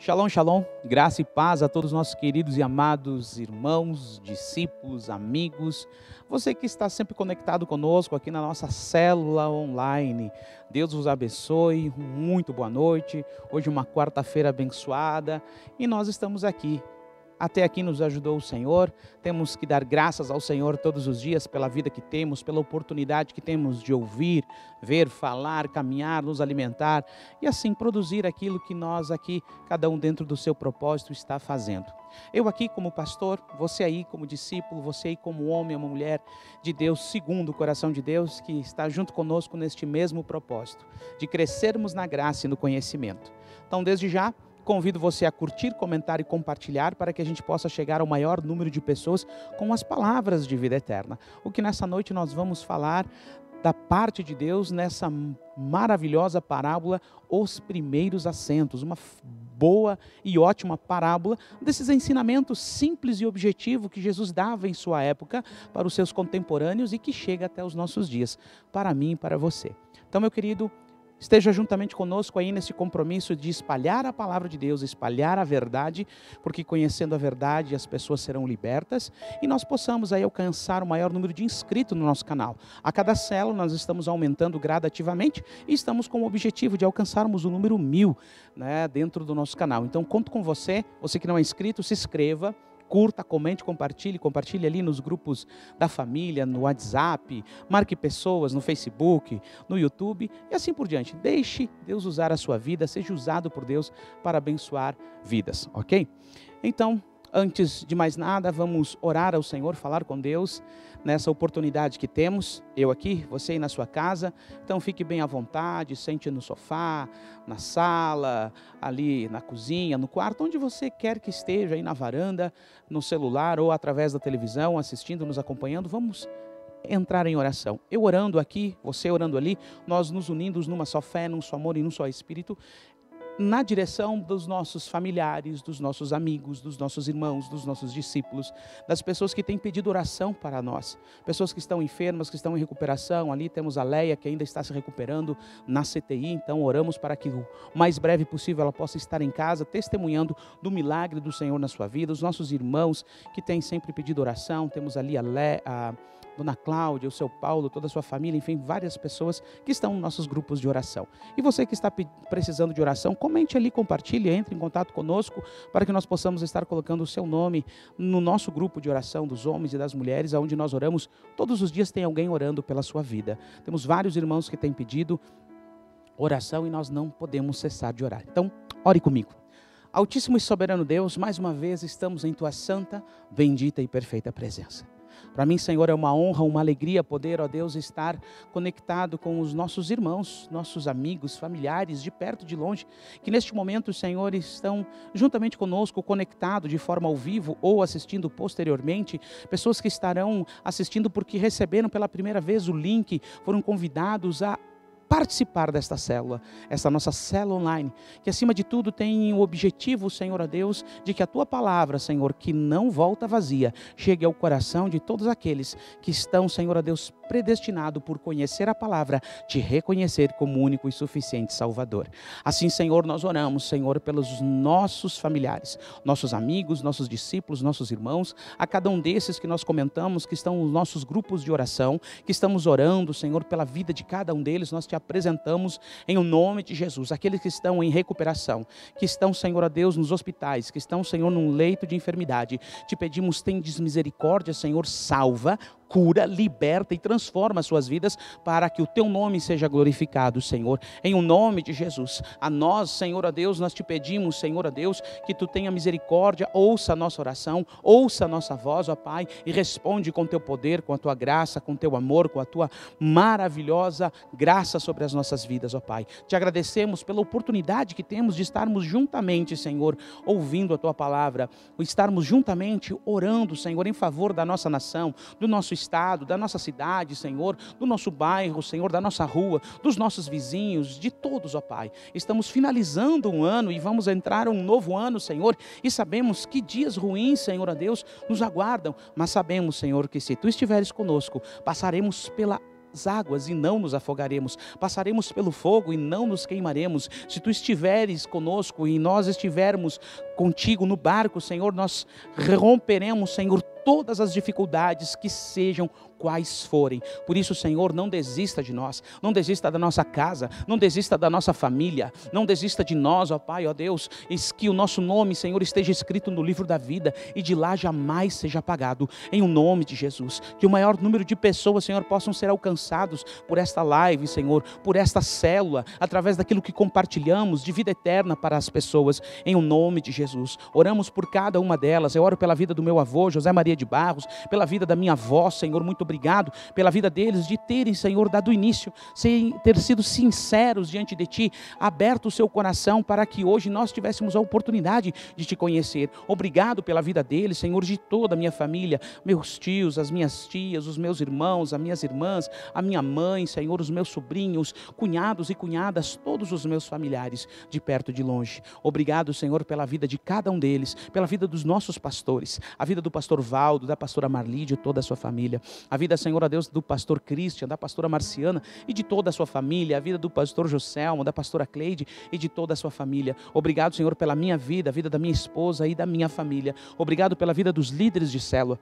Shalom, shalom, graça e paz a todos os nossos queridos e amados irmãos, discípulos, amigos, você que está sempre conectado conosco aqui na nossa célula online. Deus vos abençoe, muito boa noite, hoje uma quarta-feira abençoada e nós estamos aqui. Até aqui nos ajudou o Senhor, temos que dar graças ao Senhor todos os dias pela vida que temos, pela oportunidade que temos de ouvir, ver, falar, caminhar, nos alimentar e assim produzir aquilo que nós aqui, cada um dentro do seu propósito, está fazendo. Eu aqui como pastor, você aí como discípulo, você aí como homem, uma mulher de Deus, segundo o coração de Deus, que está junto conosco neste mesmo propósito, de crescermos na graça e no conhecimento. Então, desde já, convido você a curtir, comentar e compartilhar para que a gente possa chegar ao maior número de pessoas com as palavras de vida eterna. O que nessa noite nós vamos falar da parte de Deus nessa maravilhosa parábola, Os Primeiros Assentos. Uma boa e ótima parábola desses ensinamentos simples e objetivos que Jesus dava em sua época para os seus contemporâneos e que chega até os nossos dias, para mim e para você. Então, meu querido, esteja juntamente conosco aí nesse compromisso de espalhar a palavra de Deus, espalhar a verdade, porque conhecendo a verdade as pessoas serão libertas e nós possamos aí alcançar o maior número de inscritos no nosso canal. A cada célula nós estamos aumentando gradativamente e estamos com o objetivo de alcançarmos o número 1000, dentro do nosso canal. Então conto com você, você que não é inscrito, se inscreva, curta, comente, compartilhe ali nos grupos da família, no WhatsApp, marque pessoas no Facebook, no YouTube e assim por diante. Deixe Deus usar a sua vida, seja usado por Deus para abençoar vidas, ok? Então, antes de mais nada, vamos orar ao Senhor, falar com Deus nessa oportunidade que temos, eu aqui, você aí na sua casa. Então fique bem à vontade, sente no sofá, na sala, ali na cozinha, no quarto, onde você quer que esteja, aí na varanda, no celular ou através da televisão, assistindo, nos acompanhando. Vamos entrar em oração. Eu orando aqui, você orando ali, nós nos unindo numa só fé, num só amor e num só espírito, na direção dos nossos familiares, dos nossos amigos, dos nossos irmãos, dos nossos discípulos, das pessoas que têm pedido oração para nós, pessoas que estão enfermas, que estão em recuperação. Ali temos a Leia, que ainda está se recuperando na CTI, então oramos para que o mais breve possível ela possa estar em casa, testemunhando do milagre do Senhor na sua vida. Os nossos irmãos que têm sempre pedido oração, temos ali a Dona Cláudia, o seu Paulo, toda a sua família, enfim, várias pessoas que estão nos nossos grupos de oração. E você que está precisando de oração, comente ali, compartilhe, entre em contato conosco para que nós possamos estar colocando o seu nome no nosso grupo de oração dos homens e das mulheres, onde nós oramos. Todos os dias tem alguém orando pela sua vida. Temos vários irmãos que têm pedido oração e nós não podemos cessar de orar. Então, ore comigo. Altíssimo e soberano Deus, mais uma vez estamos em Tua santa, bendita e perfeita presença. Para mim, Senhor, é uma honra, uma alegria poder, ó Deus, estar conectado com os nossos irmãos, nossos amigos, familiares, de perto, de longe, que neste momento, Senhor, estão juntamente conosco, conectados de forma ao vivo ou assistindo posteriormente, pessoas que estarão assistindo porque receberam pela primeira vez o link, foram convidados a participar desta célula, essa nossa célula online, que acima de tudo tem o objetivo, Senhor, a Deus, de que a Tua palavra, Senhor, que não volta vazia, chegue ao coração de todos aqueles que estão, Senhor, a Deus, predestinado por conhecer a palavra, te reconhecer como único e suficiente Salvador. Assim, Senhor, nós oramos, Senhor, pelos nossos familiares, nossos amigos, nossos discípulos, nossos irmãos, a cada um desses que nós comentamos, que estão nos nossos grupos de oração, que estamos orando, Senhor, pela vida de cada um deles. Nós te apresentamos em o nome de Jesus, aqueles que estão em recuperação, que estão, Senhor, a Deus, nos hospitais, que estão, Senhor, num leito de enfermidade. Te pedimos, tendes misericórdia, Senhor, salva, cura, liberta e transforma as suas vidas para que o Teu nome seja glorificado, Senhor, em o nome de Jesus. A nós, Senhor, a Deus, nós te pedimos, Senhor, a Deus, que Tu tenha misericórdia, ouça a nossa oração, ouça a nossa voz, ó Pai, e responde com Teu poder, com a Tua graça, com Teu amor, com a Tua maravilhosa graça sobre as nossas vidas, ó Pai. Te agradecemos pela oportunidade que temos de estarmos juntamente, Senhor, ouvindo a Tua palavra, estarmos juntamente orando, Senhor, em favor da nossa nação, do nosso estado, da nossa cidade, Senhor, do nosso bairro, Senhor, da nossa rua, dos nossos vizinhos, de todos, ó Pai. Estamos finalizando um ano e vamos entrar um novo ano, Senhor, e sabemos que dias ruins, Senhor, a Deus, nos aguardam, mas sabemos, Senhor, que se Tu estiveres conosco, passaremos pela águas e não nos afogaremos, passaremos pelo fogo e não nos queimaremos. Se tu estiveres conosco e nós estivermos contigo no barco, Senhor, nós romperemos, Senhor, todas as dificuldades que sejam quais forem. Por isso, Senhor, não desista de nós, não desista da nossa casa, não desista da nossa família, não desista de nós, ó Pai, ó Deus, que o nosso nome, Senhor, esteja escrito no livro da vida e de lá jamais seja apagado, em o nome de Jesus. Que o maior número de pessoas, Senhor, possam ser alcançados por esta live, Senhor, por esta célula, através daquilo que compartilhamos de vida eterna para as pessoas, em o nome de Jesus. Oramos por cada uma delas. Eu oro pela vida do meu avô, José Maria de Barros, pela vida da minha avó, Senhor, muito obrigado pela vida deles, de terem, Senhor, dado início, ter sido sinceros diante de Ti, aberto o seu coração para que hoje nós tivéssemos a oportunidade de Te conhecer. Obrigado pela vida deles, Senhor, de toda a minha família, meus tios, as minhas tias, os meus irmãos, as minhas irmãs, a minha mãe, Senhor, os meus sobrinhos, cunhados e cunhadas, todos os meus familiares, de perto e de longe. Obrigado, Senhor, pela vida de cada um deles, pela vida dos nossos pastores, a vida do pastor Valdo, da pastora Marli, de toda a sua família, a vida, Senhor, a Deus, do pastor Christian, da pastora Marciana e de toda a sua família, a vida do pastor Joselmo, da pastora Cleide e de toda a sua família. Obrigado, Senhor, pela minha vida, a vida da minha esposa e da minha família. Obrigado pela vida dos líderes de célula,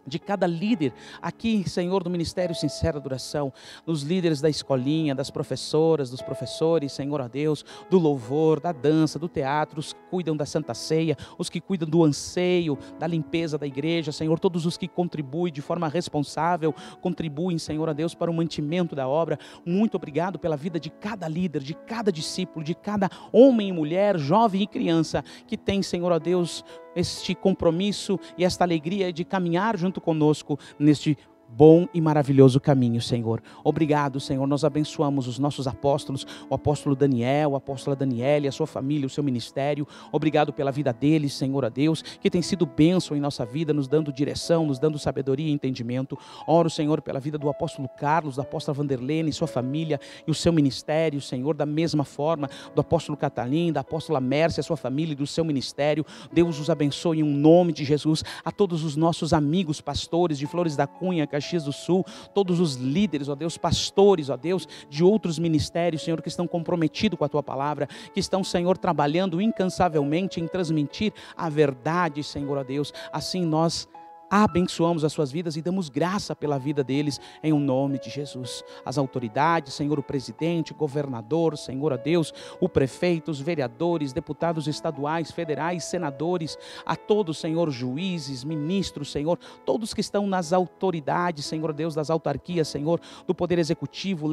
de cada líder aqui, Senhor, do Ministério Sincera Adoração, dos líderes da escolinha, das professoras, dos professores, Senhor, a Deus, do louvor, da dança, do teatro, os que cuidam da Santa Ceia, os que cuidam do anseio, da limpeza da igreja, Senhor, todos os que contribuem de forma responsável, contribuem, Senhor, a Deus, para o mantimento da obra. Muito obrigado pela vida de cada líder, de cada discípulo, de cada homem e mulher, jovem e criança, que tem, Senhor, a Deus, este compromisso e esta alegria de caminhar junto conosco neste bom e maravilhoso caminho, Senhor. Obrigado, Senhor. Nós abençoamos os nossos apóstolos, o apóstolo Daniel, a apóstola Daniele, a sua família, o seu ministério. Obrigado pela vida deles, Senhor, a Deus, que tem sido bênção em nossa vida, nos dando direção, nos dando sabedoria e entendimento. Oro, Senhor, pela vida do apóstolo Carlos, da apóstola Vanderlene, sua família e o seu ministério, Senhor, da mesma forma, do apóstolo Catalim, da apóstola Mércia, sua família e do seu ministério. Deus os abençoe em um nome de Jesus. A todos os nossos amigos pastores de Flores da Cunha, Caxias do Sul, todos os líderes, ó Deus, pastores, ó Deus, de outros ministérios, Senhor, que estão comprometidos com a Tua palavra, que estão, Senhor, trabalhando incansavelmente em transmitir a verdade, Senhor, ó Deus. Assim nós abençoamos as suas vidas e damos graça pela vida deles, em o nome de Jesus. As autoridades, Senhor, o presidente, o governador, Senhor, a Deus, o prefeito, os vereadores, deputados estaduais, federais, senadores, a todos, Senhor, juízes, ministros, Senhor, todos que estão nas autoridades, Senhor, Deus, das autarquias, Senhor, do poder executivo,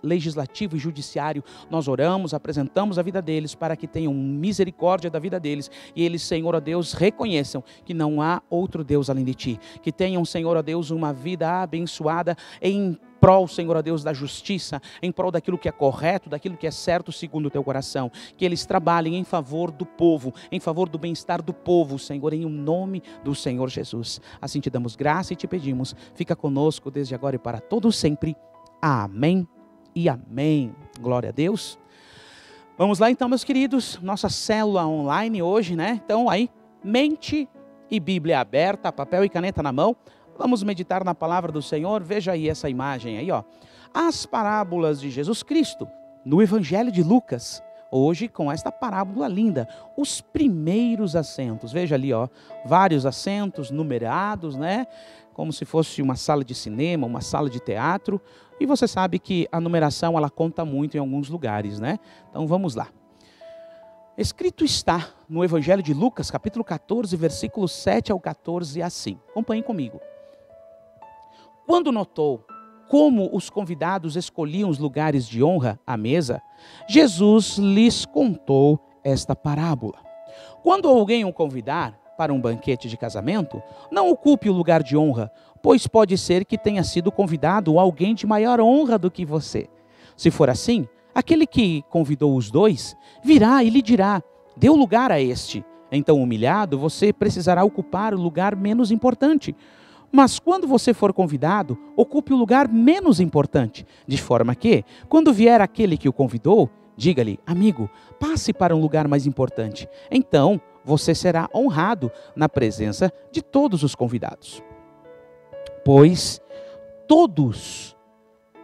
legislativo e judiciário. Nós oramos, apresentamos a vida deles para que tenham misericórdia da vida deles e eles, Senhor, a Deus, reconheçam que não há outro Deus além de Ti, que tenham, Senhor, a Deus, uma vida abençoada em prol, Senhor, a Deus, da justiça, em prol daquilo que é correto, daquilo que é certo segundo o Teu coração, que eles trabalhem em favor do povo, em favor do bem-estar do povo, Senhor, em o nome do Senhor Jesus. Assim Te damos graça e Te pedimos, fica conosco desde agora e para todos sempre. Amém e amém. Glória a Deus. Vamos lá então, meus queridos, nossa célula online hoje, né? Então aí, mente e Bíblia aberta, papel e caneta na mão. Vamos meditar na palavra do Senhor. Veja aí essa imagem aí, ó. As parábolas de Jesus Cristo no Evangelho de Lucas. Hoje com esta parábola linda, os primeiros assentos. Veja ali, ó, vários assentos numerados, né? Como se fosse uma sala de cinema, uma sala de teatro. E você sabe que a numeração ela conta muito em alguns lugares, né? Então vamos lá. Escrito está no Evangelho de Lucas, capítulo 14, versículos 7 ao 14, assim. Acompanhem comigo. Quando notou como os convidados escolhiam os lugares de honra à mesa, Jesus lhes contou esta parábola. Quando alguém o convidar para um banquete de casamento, não ocupe o lugar de honra, pois pode ser que tenha sido convidado alguém de maior honra do que você. Se for assim, aquele que convidou os dois virá e lhe dirá: dê o lugar a este. Então, humilhado, você precisará ocupar o lugar menos importante. Mas quando você for convidado, ocupe o lugar menos importante, de forma que, quando vier aquele que o convidou, diga-lhe: amigo, passe para um lugar mais importante. Então, você será honrado na presença de todos os convidados. Pois todos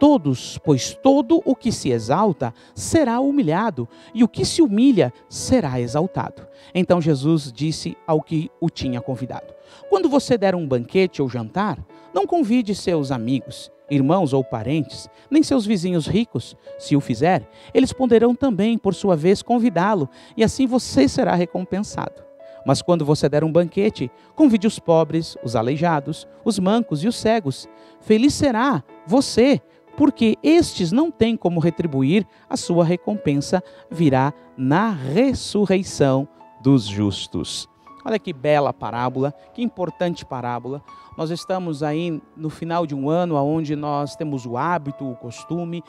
todos, pois todo o que se exalta será humilhado, e o que se humilha será exaltado. Então Jesus disse ao que o tinha convidado: quando você der um banquete ou jantar, não convide seus amigos, irmãos ou parentes, nem seus vizinhos ricos. Se o fizer, eles poderão também, por sua vez, convidá-lo, e assim você será recompensado. Mas quando você der um banquete, convide os pobres, os aleijados, os mancos e os cegos. Feliz será você, porque estes não têm como retribuir, a sua recompensa virá na ressurreição dos justos. Olha que bela parábola, que importante parábola. Nós estamos aí no final de um ano onde nós temos o hábito, o costume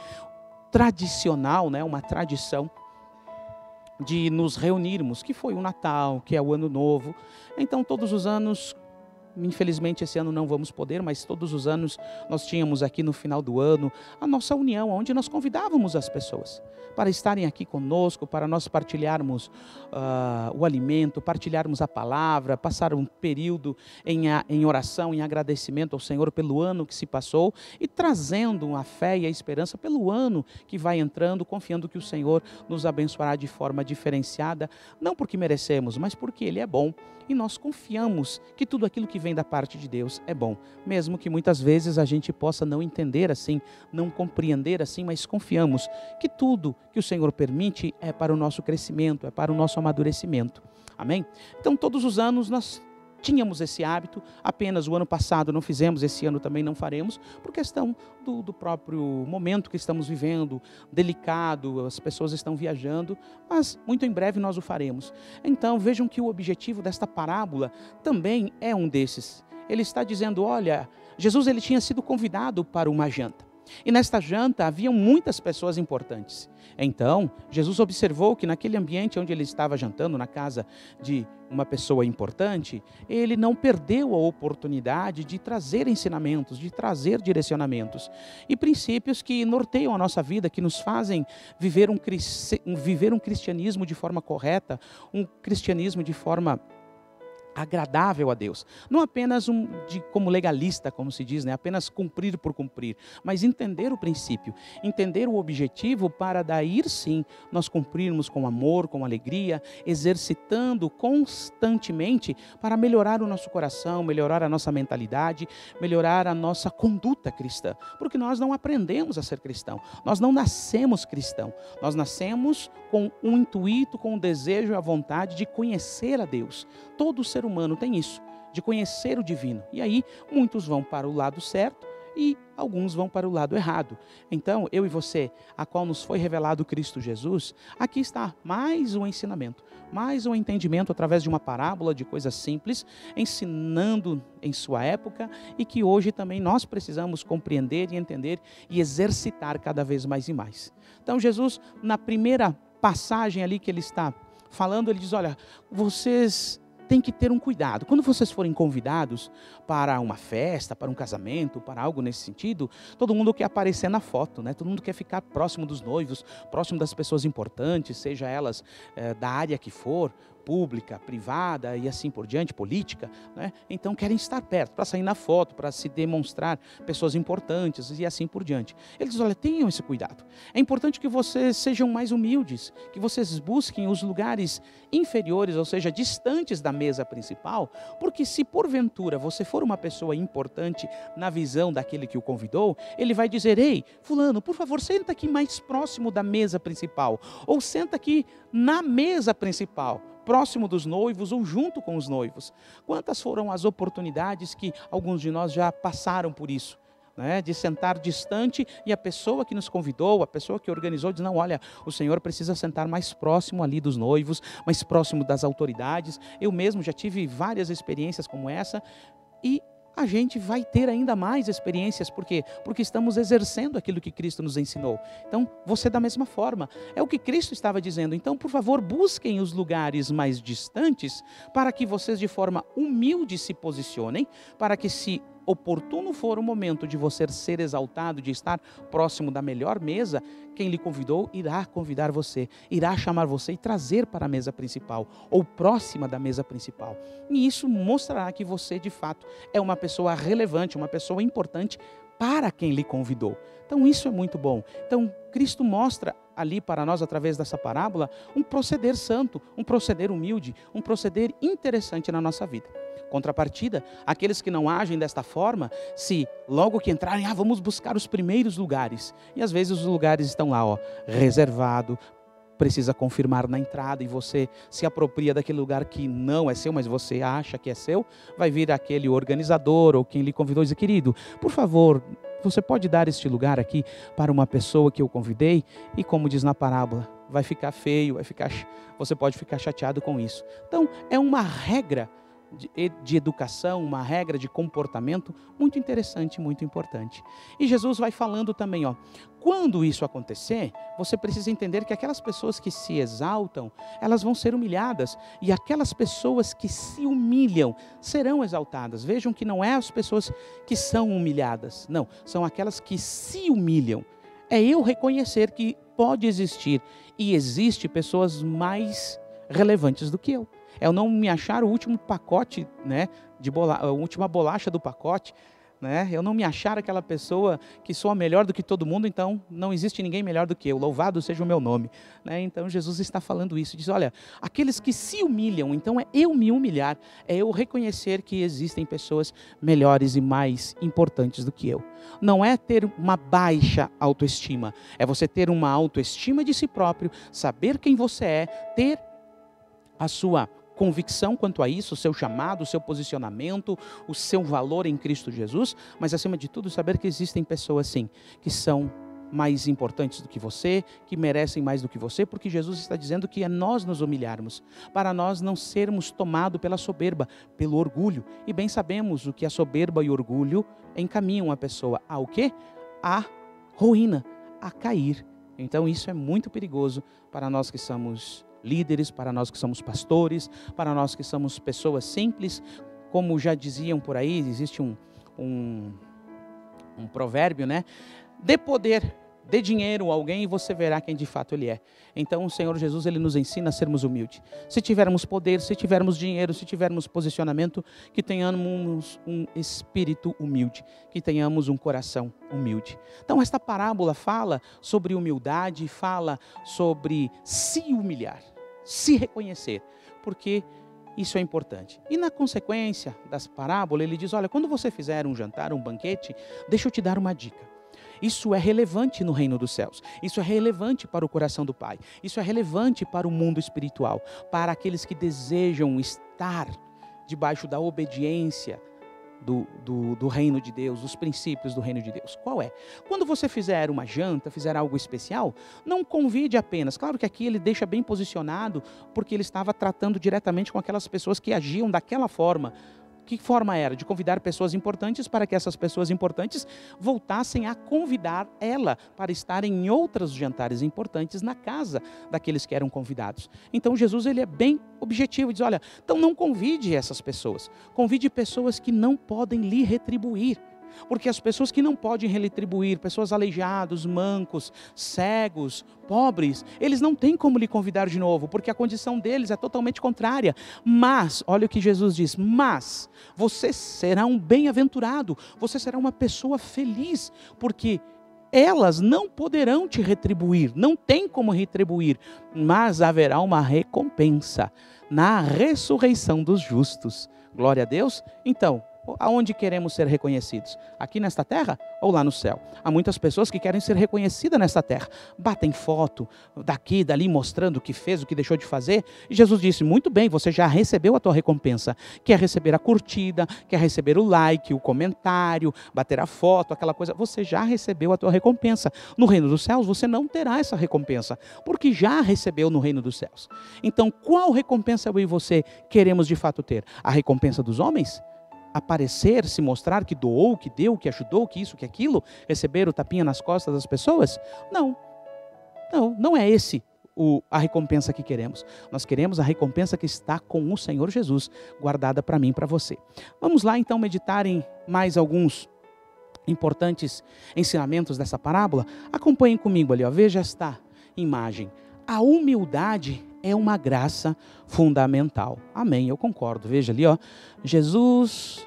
tradicional, né, uma tradição de nos reunirmos, que foi o Natal, que é o Ano Novo. Então todos os anos, infelizmente esse ano não vamos poder, mas todos os anos nós tínhamos aqui no final do ano a nossa união, onde nós convidávamos as pessoas para estarem aqui conosco, para nós partilharmos o alimento, partilharmos a palavra, passar um período em oração, em agradecimento ao Senhor pelo ano que se passou e trazendo a fé e a esperança pelo ano que vai entrando, confiando que o Senhor nos abençoará de forma diferenciada, não porque merecemos, mas porque Ele é bom. E nós confiamos que tudo aquilo que vem da parte de Deus é bom, mesmo que muitas vezes a gente possa não entender assim, não compreender assim, mas confiamos que tudo que o Senhor permite é para o nosso crescimento, é para o nosso amadurecimento. Amém? Então todos os anos nós tínhamos esse hábito, apenas o ano passado não fizemos, esse ano também não faremos, por questão do próprio momento que estamos vivendo, delicado, as pessoas estão viajando, mas muito em breve nós o faremos. Então vejam que o objetivo desta parábola também é um desses. Ele está dizendo, olha, Jesus ele tinha sido convidado para uma janta. E nesta janta haviam muitas pessoas importantes. Então, Jesus observou que naquele ambiente onde ele estava jantando, na casa de uma pessoa importante, ele não perdeu a oportunidade de trazer ensinamentos, de trazer direcionamentos e princípios que norteiam a nossa vida, que nos fazem viver um cristianismo de forma correta, um cristianismo de forma agradável a Deus, não apenas como legalista, como se diz, né? Apenas cumprir por cumprir, mas entender o princípio, entender o objetivo para daí sim nós cumprirmos com amor, com alegria, exercitando constantemente para melhorar o nosso coração, melhorar a nossa mentalidade, melhorar a nossa conduta cristã, porque nós não aprendemos a ser cristão, nós não nascemos cristão, nós nascemos com um intuito, com o desejo e a vontade de conhecer a Deus. Todo ser humano tem isso, de conhecer o divino. E aí, muitos vão para o lado certo e alguns vão para o lado errado. Então, eu e você, a qual nos foi revelado Cristo Jesus, aqui está mais um ensinamento, mais um entendimento através de uma parábola de coisas simples, ensinando em sua época e que hoje também nós precisamos compreender e entender e exercitar cada vez mais e mais. Então, Jesus, na primeira passagem ali que ele está falando, ele diz, olha, vocês têm que ter um cuidado. Quando vocês forem convidados para uma festa, para um casamento, para algo nesse sentido, todo mundo quer aparecer na foto, né? Todo mundo quer ficar próximo dos noivos, próximo das pessoas importantes, seja elas da área que for, pública, privada e assim por diante, política, né? Então querem estar perto, para sair na foto, para se demonstrar pessoas importantes e assim por diante. Ele diz, olha, tenham esse cuidado. É importante que vocês sejam mais humildes, que vocês busquem os lugares inferiores, ou seja, distantes da mesa principal, porque se porventura você for uma pessoa importante na visão daquele que o convidou, ele vai dizer, ei, fulano, por favor, senta aqui mais próximo da mesa principal, ou senta aqui na mesa principal, próximo dos noivos ou junto com os noivos. Quantas foram as oportunidades que alguns de nós já passaram por isso, né? De sentar distante e a pessoa que nos convidou, a pessoa que organizou, diz, não, olha, o senhor precisa sentar mais próximo ali dos noivos, mais próximo das autoridades. Eu mesmo já tive várias experiências como essa e a gente vai ter ainda mais experiências, por quê? Porque estamos exercendo aquilo que Cristo nos ensinou. Então, você da mesma forma, é o que Cristo estava dizendo. Então, por favor, busquem os lugares mais distantes, para que vocês de forma humilde se posicionem, para que se oportuno for o momento de você ser exaltado, de estar próximo da melhor mesa, quem lhe convidou irá convidar você, irá chamar você e trazer para a mesa principal, ou próxima da mesa principal. E isso mostrará que você, de fato, é uma pessoa relevante, uma pessoa importante para quem lhe convidou. Então isso é muito bom. Então Cristo mostra ali para nós, através dessa parábola, um proceder santo, um proceder humilde, um proceder interessante na nossa vida. Contrapartida, aqueles que não agem desta forma, se logo que entrarem, vamos buscar os primeiros lugares. E às vezes os lugares estão lá, reservado, precisa confirmar na entrada e você se apropria daquele lugar que não é seu, mas você acha que é seu, vai vir aquele organizador ou quem lhe convidou e dizer, querido, por favor, você pode dar este lugar aqui para uma pessoa que eu convidei? E como diz na parábola, vai ficar feio, você pode ficar chateado com isso. Então, é uma regra de educação, uma regra de comportamento muito interessante, muito importante. E Jesus vai falando também, quando isso acontecer, você precisa entender que aquelas pessoas que se exaltam, elas vão ser humilhadas, e aquelas pessoas que se humilham serão exaltadas. Vejam que não é as pessoas que são humilhadas, não, são aquelas que se humilham. É eu reconhecer que pode existir, e existe pessoas mais relevantes do que eu. É eu não me achar o último pacote, né, a última bolacha do pacote, né? Eu não me achar aquela pessoa que sou melhor do que todo mundo, então não existe ninguém melhor do que eu, louvado seja o meu nome, né? Então Jesus está falando isso, diz, olha, aqueles que se humilham, então é eu me humilhar, é eu reconhecer que existem pessoas melhores e mais importantes do que eu. Não é ter uma baixa autoestima, é você ter uma autoestima de si próprio, saber quem você é, ter a sua convicção quanto a isso, o seu chamado, o seu posicionamento, o seu valor em Cristo Jesus, mas acima de tudo saber que existem pessoas sim, que são mais importantes do que você, que merecem mais do que você, porque Jesus está dizendo que é nós nos humilharmos, para nós não sermos tomados pela soberba, pelo orgulho, e bem sabemos o que a soberba e o orgulho encaminham a pessoa ao quê? À ruína, a cair. Então isso é muito perigoso para nós que somos líderes, para nós que somos pastores, para nós que somos pessoas simples, como já diziam por aí, existe um provérbio, né? Dê poder, dê dinheiro a alguém e você verá quem de fato ele é. Então o Senhor Jesus, ele nos ensina a sermos humildes. Se tivermos poder, se tivermos dinheiro, se tivermos posicionamento, que tenhamos um espírito humilde, que tenhamos um coração humilde. Então esta parábola fala sobre humildade, fala sobre se humilhar, se reconhecer, porque isso é importante. E na consequência das parábolas, ele diz, olha, quando você fizer um jantar, um banquete, deixa eu te dar uma dica. Isso é relevante no reino dos céus. Isso é relevante para o coração do Pai. Isso é relevante para o mundo espiritual, para aqueles que desejam estar debaixo da obediência do reino de Deus, dos princípios do reino de Deus. Qual é? Quando você fizer uma janta, fizer algo especial, não convide apenas. Claro que aqui ele deixa bem posicionado, porque ele estava tratando diretamente com aquelas pessoas que agiam daquela forma. Que forma era? De convidar pessoas importantes para que essas pessoas importantes voltassem a convidar ela para estar em outros jantares importantes na casa daqueles que eram convidados. Então Jesus, ele é bem objetivo, diz, olha, então não convide essas pessoas, convide pessoas que não podem lhe retribuir. Porque as pessoas que não podem retribuir, pessoas aleijados, mancos, cegos, pobres, eles não têm como lhe convidar de novo, porque a condição deles é totalmente contrária. Mas, olha o que Jesus diz, mas você será um bem-aventurado, você será uma pessoa feliz, porque elas não poderão te retribuir, não tem como retribuir, mas haverá uma recompensa na ressurreição dos justos. Glória a Deus. Então, aonde queremos ser reconhecidos? Aqui nesta terra ou lá no céu? Há muitas pessoas que querem ser reconhecidas nesta terra. Batem foto daqui, dali, mostrando o que fez, o que deixou de fazer. E Jesus disse, muito bem, você já recebeu a tua recompensa. Quer receber a curtida, quer receber o like, o comentário, bater a foto, aquela coisa. Você já recebeu a tua recompensa. No reino dos céus você não terá essa recompensa, porque já recebeu no reino dos céus. Então qual recompensa eu e você queremos de fato ter? A recompensa dos homens? Aparecer, se mostrar que doou, que deu, que ajudou, que isso, que aquilo, receber o tapinha nas costas das pessoas? Não é esse a recompensa que queremos. Nós queremos a recompensa que está com o Senhor Jesus, guardada para mim e para você. Vamos lá então meditar em mais alguns importantes ensinamentos dessa parábola. Acompanhem comigo ali, veja esta imagem. A humildade é uma graça fundamental. Amém, eu concordo. Veja ali, Jesus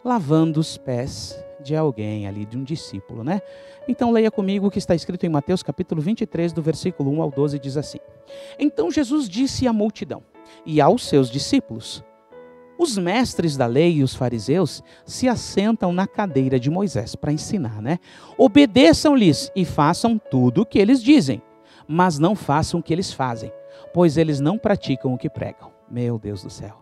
lavando os pés de alguém ali, de um discípulo, né? Então leia comigo o que está escrito em Mateus capítulo 23, do versículo 1 ao 12, diz assim: Então Jesus disse à multidão e aos seus discípulos: Os mestres da lei e os fariseus se assentam na cadeira de Moisés para ensinar, né? Obedeçam-lhes e façam tudo o que eles dizem, mas não façam o que eles fazem, pois eles não praticam o que pregam. Meu Deus do céu.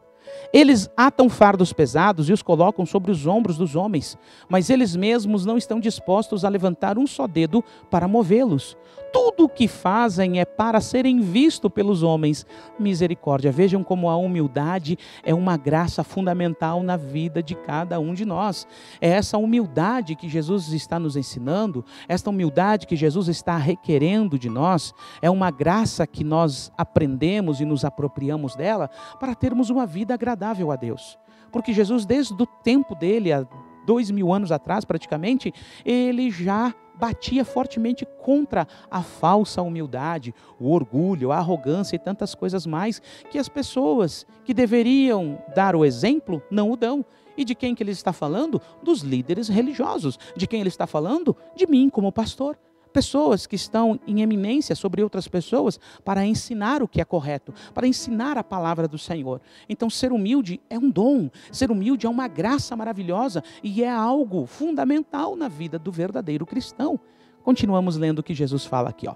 Eles atam fardos pesados e os colocam sobre os ombros dos homens, mas eles mesmos não estão dispostos a levantar um só dedo para movê-los. Tudo o que fazem é para serem vistos pelos homens. Misericórdia. Vejam como a humildade é uma graça fundamental na vida de cada um de nós. É essa humildade que Jesus está nos ensinando, esta humildade que Jesus está requerendo de nós, é uma graça que nós aprendemos e nos apropriamos dela para termos uma vida agradável a Deus. Porque Jesus, desde o tempo dele, há 2000 anos atrás praticamente, ele já batia fortemente contra a falsa humildade, o orgulho, a arrogância e tantas coisas mais que as pessoas que deveriam dar o exemplo não o dão. E de quem que ele está falando? Dos líderes religiosos. De quem ele está falando? De mim como pastor. Pessoas que estão em eminência sobre outras pessoas para ensinar o que é correto, para ensinar a palavra do Senhor. Então, ser humilde é um dom, ser humilde é uma graça maravilhosa e é algo fundamental na vida do verdadeiro cristão. Continuamos lendo o que Jesus fala aqui, ó.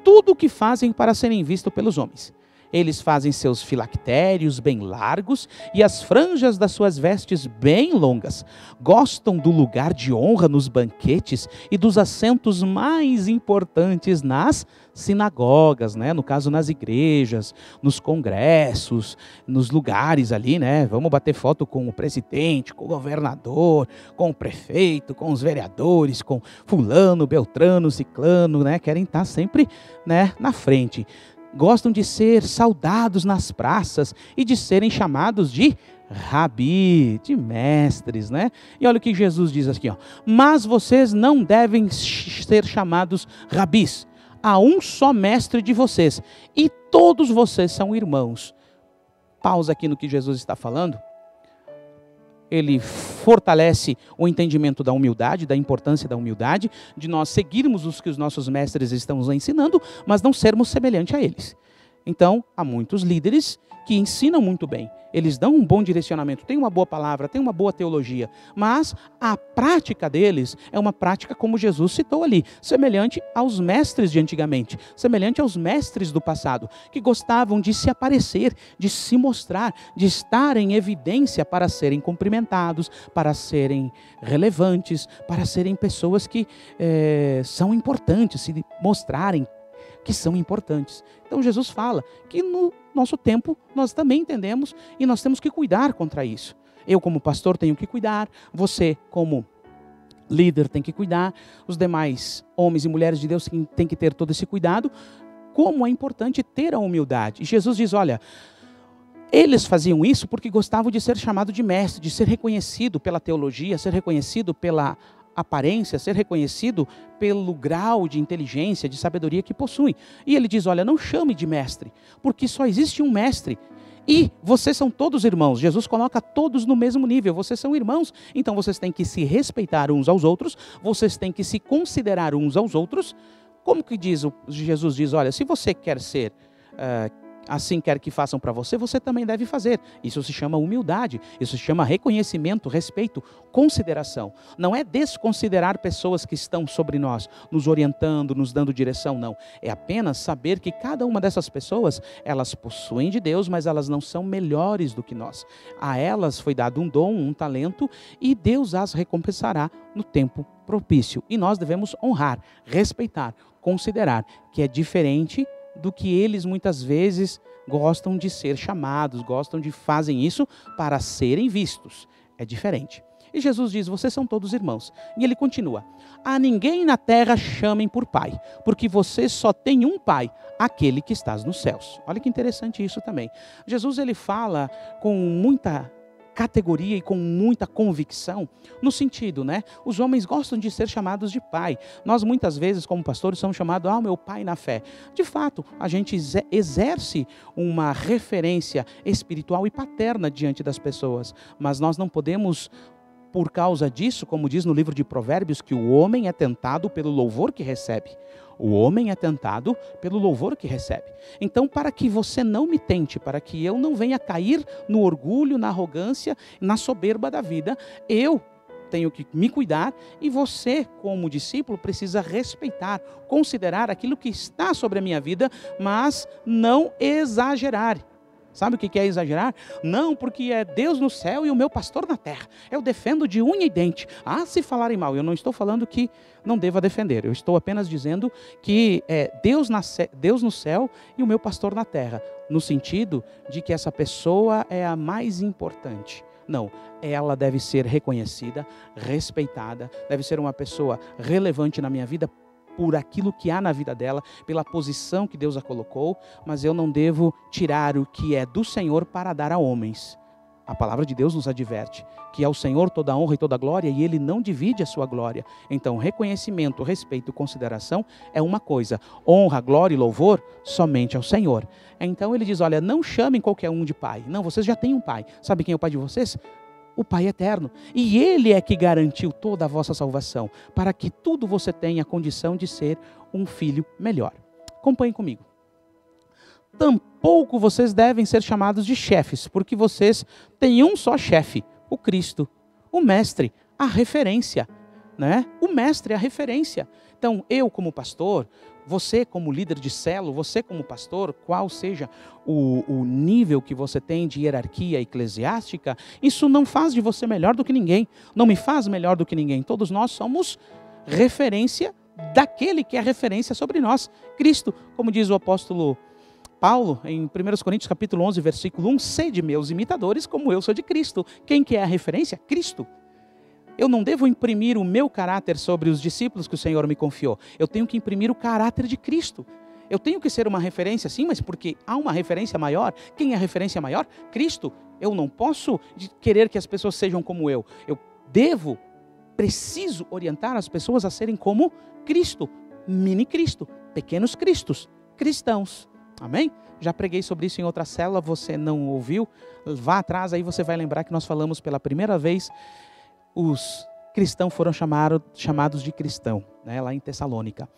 Tudo o que fazem para serem vistos pelos homens. Eles fazem seus filactérios bem largos e as franjas das suas vestes bem longas. Gostam do lugar de honra nos banquetes e dos assentos mais importantes nas sinagogas, né? No caso, nas igrejas, nos congressos, nos lugares ali, né? Vamos bater foto com o presidente, com o governador, com o prefeito, com os vereadores, com fulano, beltrano, ciclano, né? Querem estar sempre, né, na frente. Gostam de ser saudados nas praças e de serem chamados de rabi, de mestres, né? E olha o que Jesus diz aqui, ó. Mas vocês não devem ser chamados rabis. Há um só mestre de vocês e todos vocês são irmãos. Pausa aqui no que Jesus está falando. Ele fortalece o entendimento da humildade, da importância da humildade, de nós seguirmos os que os nossos mestres estão nos ensinando, mas não sermos semelhantes a eles. Então, há muitos líderes que ensinam muito bem, eles dão um bom direcionamento, têm uma boa palavra, têm uma boa teologia, mas a prática deles é uma prática como Jesus citou ali, semelhante aos mestres de antigamente, semelhante aos mestres do passado, que gostavam de se aparecer, de se mostrar, de estar em evidência para serem cumprimentados, para serem relevantes, para serem pessoas que são importantes, se mostrarem que são importantes. Então Jesus fala que no nosso tempo nós também entendemos e nós temos que cuidar contra isso. Eu como pastor tenho que cuidar, você como líder tem que cuidar, os demais homens e mulheres de Deus têm que ter todo esse cuidado. Como é importante ter a humildade. E Jesus diz, olha, eles faziam isso porque gostavam de ser chamado de mestre, de ser reconhecido pela teologia, ser reconhecido pela aparência, ser reconhecido pelo grau de inteligência, de sabedoria que possuem. E ele diz, olha, não chame de mestre, porque só existe um mestre. E vocês são todos irmãos. Jesus coloca todos no mesmo nível. Vocês são irmãos, então vocês têm que se respeitar uns aos outros, vocês têm que se considerar uns aos outros. Como que Jesus diz, olha, se você quer ser assim quer que façam para você, você também deve fazer. Isso se chama humildade, isso se chama reconhecimento, respeito, consideração. Não é desconsiderar pessoas que estão sobre nós, nos orientando, nos dando direção, não. É apenas saber que cada uma dessas pessoas, elas possuem de Deus, mas elas não são melhores do que nós. A elas foi dado um dom, um talento, e Deus as recompensará no tempo propício. E nós devemos honrar, respeitar, considerar que é diferente do que eles muitas vezes gostam de ser chamados, fazem isso para serem vistos. É diferente. E Jesus diz, vocês são todos irmãos. E ele continua, a ninguém na terra chamem por pai, porque vocês só têm um pai, aquele que está nos céus. Olha que interessante isso também. Jesus ele fala com muita categoria e com muita convicção, no sentido, né? Os homens gostam de ser chamados de pai. Nós muitas vezes, como pastores, somos chamados, meu pai na fé. De fato, a gente exerce uma referência espiritual e paterna diante das pessoas, mas nós não podemos por causa disso, como diz no livro de Provérbios, que o homem é tentado pelo louvor que recebe. O homem é tentado pelo louvor que recebe. Então, para que você não me tente, para que eu não venha cair no orgulho, na arrogância, na soberba da vida, eu tenho que me cuidar e você, como discípulo, precisa respeitar, considerar aquilo que está sobre a minha vida, mas não exagerar. Sabe o que é exagerar? Não, porque é Deus no céu e o meu pastor na terra. Eu defendo de unha e dente. Ah, se falarem mal, eu não estou falando que não deva defender. Eu estou apenas dizendo que é Deus no céu e o meu pastor na terra. No sentido de que essa pessoa é a mais importante. Não, ela deve ser reconhecida, respeitada, deve ser uma pessoa relevante na minha vida por aquilo que há na vida dela, pela posição que Deus a colocou, mas eu não devo tirar o que é do Senhor para dar a homens. A palavra de Deus nos adverte que ao Senhor toda honra e toda glória e Ele não divide a sua glória. Então, reconhecimento, respeito e consideração é uma coisa. Honra, glória e louvor somente ao Senhor. Então ele diz, olha, não chamem qualquer um de pai. Não, vocês já têm um pai. Sabe quem é o pai de vocês? O Pai eterno. E Ele é que garantiu toda a vossa salvação, para que tudo você tenha a condição de ser um filho melhor. Acompanhem comigo. Tampouco vocês devem ser chamados de chefes, porque vocês têm um só chefe, o Cristo, o Mestre, a referência, né? O Mestre, a referência. Então, eu como pastor, você como líder de célula, você como pastor, qual seja o nível que você tem de hierarquia eclesiástica, isso não faz de você melhor do que ninguém, não me faz melhor do que ninguém. Todos nós somos referência daquele que é referência sobre nós, Cristo. Como diz o apóstolo Paulo, em 1 Coríntios capítulo 11, versículo 1, sede meus imitadores como eu sou de Cristo. Quem que é a referência? Cristo. Eu não devo imprimir o meu caráter sobre os discípulos que o Senhor me confiou. Eu tenho que imprimir o caráter de Cristo. Eu tenho que ser uma referência, sim, mas porque há uma referência maior. Quem é a referência maior? Cristo. Eu não posso querer que as pessoas sejam como eu. Eu preciso orientar as pessoas a serem como Cristo. Mini Cristo, pequenos Cristos, cristãos. Amém? Já preguei sobre isso em outra célula, você não ouviu? Vá atrás, aí você vai lembrar que nós falamos pela primeira vez. Os cristãos foram chamados de cristão, né, lá em Tessalônica.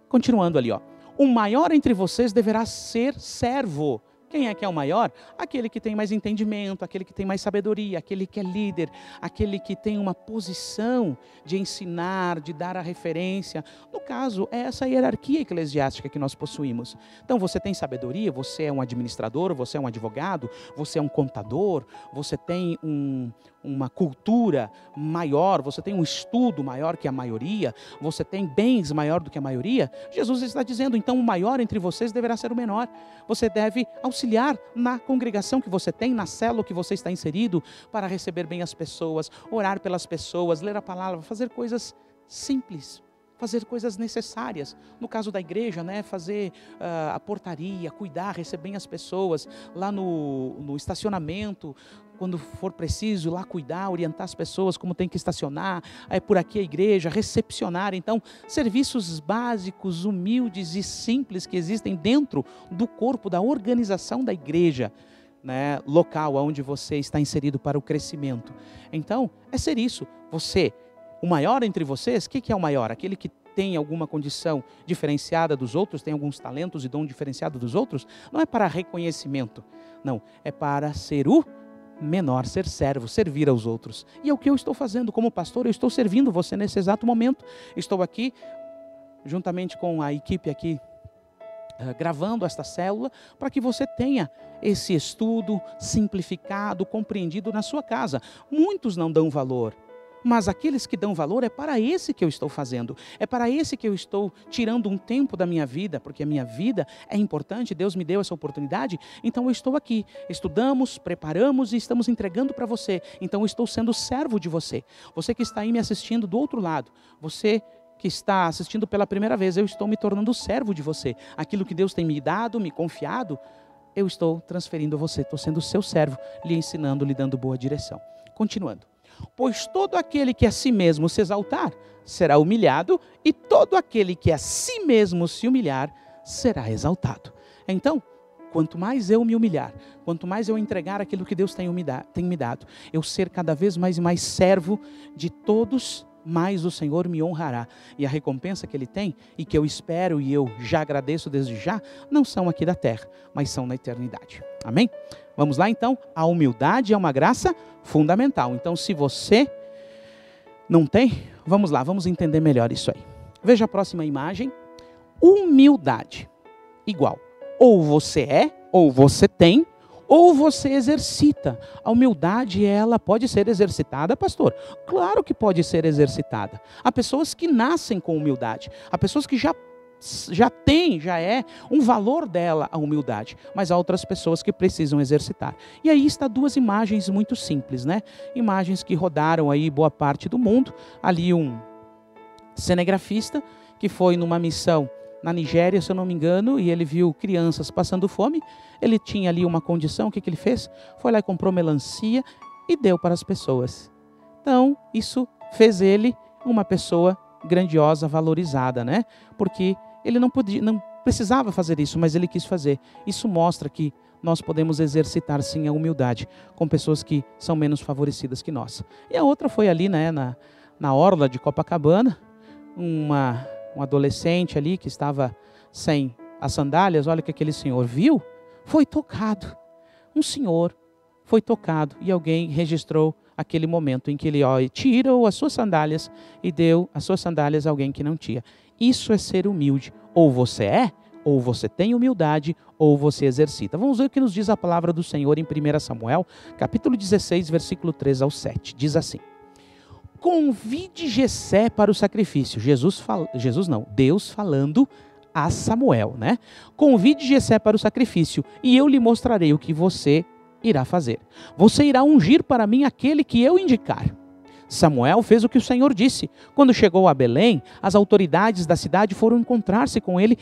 Continuando ali, ó. O maior entre vocês deverá ser servo. Quem é que é o maior? Aquele que tem mais entendimento, aquele que tem mais sabedoria, aquele que é líder, aquele que tem uma posição de ensinar, de dar a referência. No caso, é essa hierarquia eclesiástica que nós possuímos. Então, você tem sabedoria, você é um administrador, você é um advogado, você é um contador, você tem uma cultura maior, você tem um estudo maior que a maioria, você tem bens maior do que a maioria. Jesus está dizendo, então o maior entre vocês deverá ser o menor. Você deve auxiliar na congregação que você tem, na célula que você está inserido, para receber bem as pessoas, orar pelas pessoas, ler a palavra, fazer coisas simples, fazer coisas necessárias. No caso da igreja, né, fazer a portaria, cuidar, receber bem as pessoas, lá no estacionamento, quando for preciso, lá cuidar, orientar as pessoas como tem que estacionar, aí por aqui a igreja, recepcionar. Então, serviços básicos, humildes e simples que existem dentro do corpo, da organização da igreja, né, local onde você está inserido para o crescimento. Então, é ser isso. Você, o maior entre vocês, o que é o maior? Aquele que tem alguma condição diferenciada dos outros, tem alguns talentos e dom diferenciado dos outros? Não é para reconhecimento, não, é para ser o menor, ser servo, servir aos outros. E é o que eu estou fazendo como pastor, eu estou servindo você nesse exato momento. Estou aqui, juntamente com a equipe aqui, gravando esta célula, para que você tenha esse estudo simplificado, compreendido na sua casa. Muitos não dão valor, mas aqueles que dão valor, é para esse que eu estou fazendo, é para esse que eu estou tirando um tempo da minha vida, porque a minha vida é importante, Deus me deu essa oportunidade, então eu estou aqui, estudamos, preparamos e estamos entregando para você, então eu estou sendo servo de você. Você que está aí me assistindo do outro lado, você que está assistindo pela primeira vez, eu estou me tornando servo de você. Aquilo que Deus tem me dado, me confiado, eu estou transferindo a você, estou sendo seu servo, lhe ensinando, lhe dando boa direção. Continuando. Pois todo aquele que a si mesmo se exaltar, será humilhado, e todo aquele que a si mesmo se humilhar, será exaltado. Então, Quanto mais eu me humilhar, quanto mais eu entregar aquilo que Deus tem me dado, eu ser cada vez mais e mais servo de todos, mais o Senhor me honrará. E a recompensa que Ele tem, e que eu espero e eu já agradeço desde já, não são aqui da terra, mas são na eternidade. Amém? Vamos lá então, a humildade é uma graça fundamental. Então se você não tem, vamos lá, vamos entender melhor isso aí. Veja a próxima imagem. Humildade, igual, ou você é, ou você tem, ou você exercita. A humildade, ela pode ser exercitada, pastor? Claro que pode ser exercitada. Há pessoas que nascem com humildade. Há pessoas que já é um valor dela a humildade. Mas há outras pessoas que precisam exercitar. E aí está duas imagens muito simples, né? Imagens que rodaram aí boa parte do mundo. Ali um cinegrafista que foi numa missão na Nigéria, se eu não me engano, e ele viu crianças passando fome. Ele tinha ali uma condição, o que ele fez? Foi lá e comprou melancia e deu para as pessoas. Então, isso fez ele uma pessoa grandiosa, valorizada, né? Porque ele não precisava fazer isso, mas ele quis fazer. Isso mostra que nós podemos exercitar sim a humildade com pessoas que são menos favorecidas que nós. E a outra foi ali, né, na orla de Copacabana, um adolescente ali que estava sem as sandálias. Olha o que aquele senhor viu, foi tocado. Um senhor foi tocado e alguém registrou aquele momento em que ele tirou as suas sandálias e deu as suas sandálias a alguém que não tinha. Isso é ser humilde. Ou você é, ou você tem humildade, ou você exercita. Vamos ver o que nos diz a palavra do Senhor em 1 Samuel, capítulo 16, versículo 3 ao 7. Diz assim: convide Jessé para o sacrifício. Deus falando a Samuel, né? Convide Jessé para o sacrifício, e eu lhe mostrarei o que você irá fazer. Você irá ungir para mim aquele que eu indicar. Samuel fez o que o Senhor disse. Quando chegou a Belém, as autoridades da cidade foram encontrar-se com ele,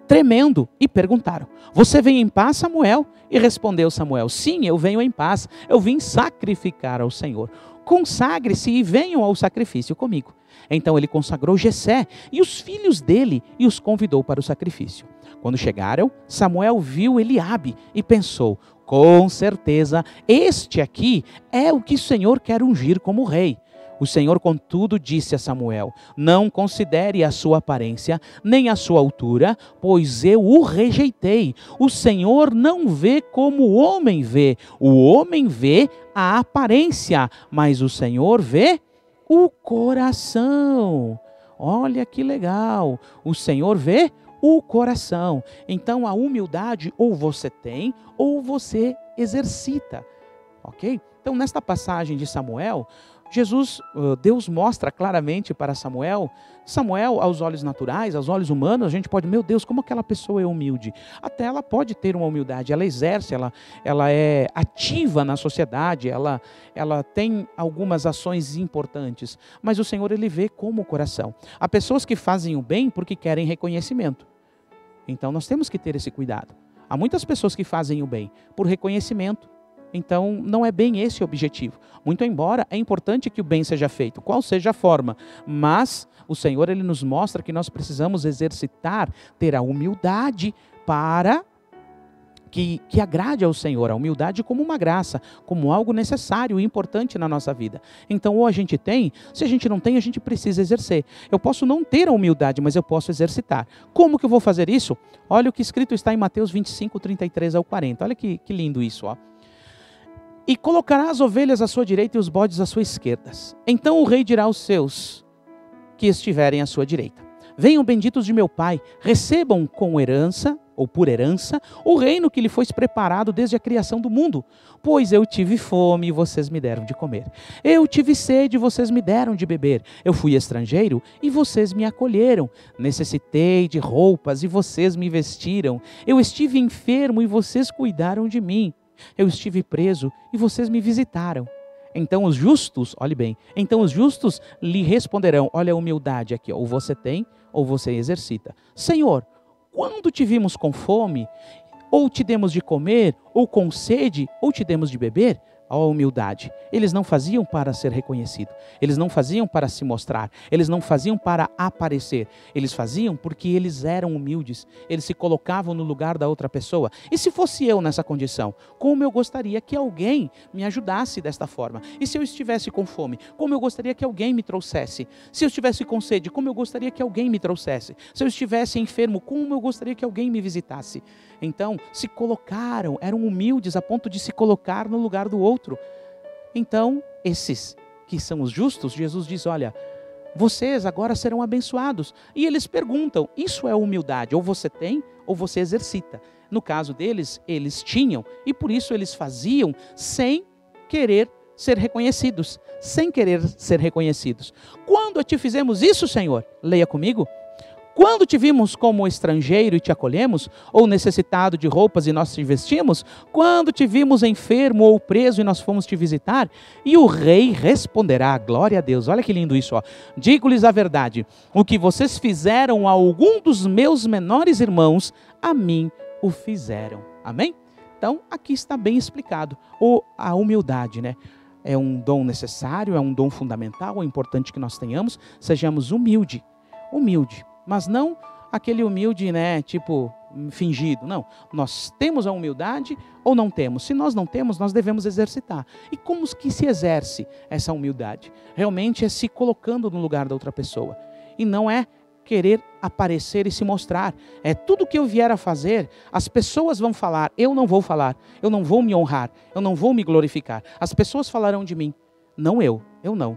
tremendo, e perguntaram: você vem em paz, Samuel? E respondeu Samuel: sim, eu venho em paz. Eu vim sacrificar ao Senhor. Consagre-se e venham ao sacrifício comigo. Então ele consagrou Jessé e os filhos dele e os convidou para o sacrifício. Quando chegaram, Samuel viu Eliabe e pensou: com certeza este aqui é o que o Senhor quer ungir como rei. O Senhor, contudo, disse a Samuel: não considere a sua aparência, nem a sua altura, pois eu o rejeitei. O Senhor não vê como o homem vê. O homem vê a aparência, mas o Senhor vê o coração. Olha que legal. O Senhor vê o coração. Então a humildade ou você tem, ou você exercita. Ok? Então nesta passagem de Samuel, Deus mostra claramente para Samuel, aos olhos naturais, aos olhos humanos, a gente pode, meu Deus, como aquela pessoa é humilde. Até ela pode ter uma humildade, ela exerce, ela é ativa na sociedade, ela tem algumas ações importantes, mas o Senhor, Ele vê como o coração. Há pessoas que fazem o bem porque querem reconhecimento, então nós temos que ter esse cuidado. Há muitas pessoas que fazem o bem por reconhecimento. Então, não é bem esse o objetivo. Muito embora é importante que o bem seja feito, qual seja a forma. Mas o Senhor, Ele nos mostra que nós precisamos exercitar, ter a humildade para que agrade ao Senhor. A humildade como uma graça, como algo necessário e importante na nossa vida. Então, ou a gente tem, se a gente não tem, a gente precisa exercer. Eu posso não ter a humildade, mas eu posso exercitar. Como que eu vou fazer isso? Olha o que escrito está em Mateus 25, 33 ao 40. Olha que lindo isso, ó. E colocará as ovelhas à sua direita e os bodes à sua esquerda. Então o rei dirá aos seus que estiverem à sua direita: venham benditos de meu Pai, recebam com herança, ou por herança, o reino que lhe foi preparado desde a criação do mundo. Pois eu tive fome e vocês me deram de comer. Eu tive sede e vocês me deram de beber. Eu fui estrangeiro e vocês me acolheram. Necessitei de roupas e vocês me vestiram. Eu estive enfermo e vocês cuidaram de mim. Eu estive preso e vocês me visitaram. Então os justos, olhe bem, então os justos lhe responderão, olha a humildade aqui, ó, ou você tem ou você exercita. Senhor, quando te vimos com fome, ou te demos de comer, ou com sede, ou te demos de beber? a humildade. Eles não faziam para ser reconhecido. Eles não faziam para se mostrar. Eles não faziam para aparecer. Eles faziam porque eles eram humildes. Eles se colocavam no lugar da outra pessoa. E se fosse eu nessa condição, como eu gostaria que alguém me ajudasse desta forma? E se eu estivesse com fome, como eu gostaria que alguém me trouxesse? Se eu estivesse com sede, como eu gostaria que alguém me trouxesse? Se eu estivesse enfermo, como eu gostaria que alguém me visitasse? Então, se colocaram, eram humildes a ponto de se colocar no lugar do outro. Então, esses que são os justos, Jesus diz, olha, vocês agora serão abençoados. E eles perguntam, isso é humildade? Ou você tem, ou você exercita. No caso deles, eles tinham, e por isso eles faziam sem querer ser reconhecidos. Sem querer ser reconhecidos. Quando te fizemos isso, Senhor? Leia comigo. Quando te vimos como estrangeiro e te acolhemos, ou necessitado de roupas e nós te vestimos? Quando te vimos enfermo ou preso e nós fomos te visitar? E o rei responderá, glória a Deus, olha que lindo isso, ó. Digo-lhes a verdade, o que vocês fizeram a algum dos meus menores irmãos, a mim o fizeram. Amém? Então, aqui está bem explicado, a humildade, né? É um dom necessário, é um dom fundamental, é importante que nós tenhamos, sejamos humilde. Mas não aquele humilde, né, tipo, fingido, não. Nós temos a humildade ou não temos? Se nós não temos, nós devemos exercitar. E como que se exerce essa humildade? Realmente é se colocando no lugar da outra pessoa. E não é querer aparecer e se mostrar. É tudo que eu vier a fazer, as pessoas vão falar, eu não vou falar, eu não vou me honrar, eu não vou me glorificar. As pessoas falarão de mim, não eu não.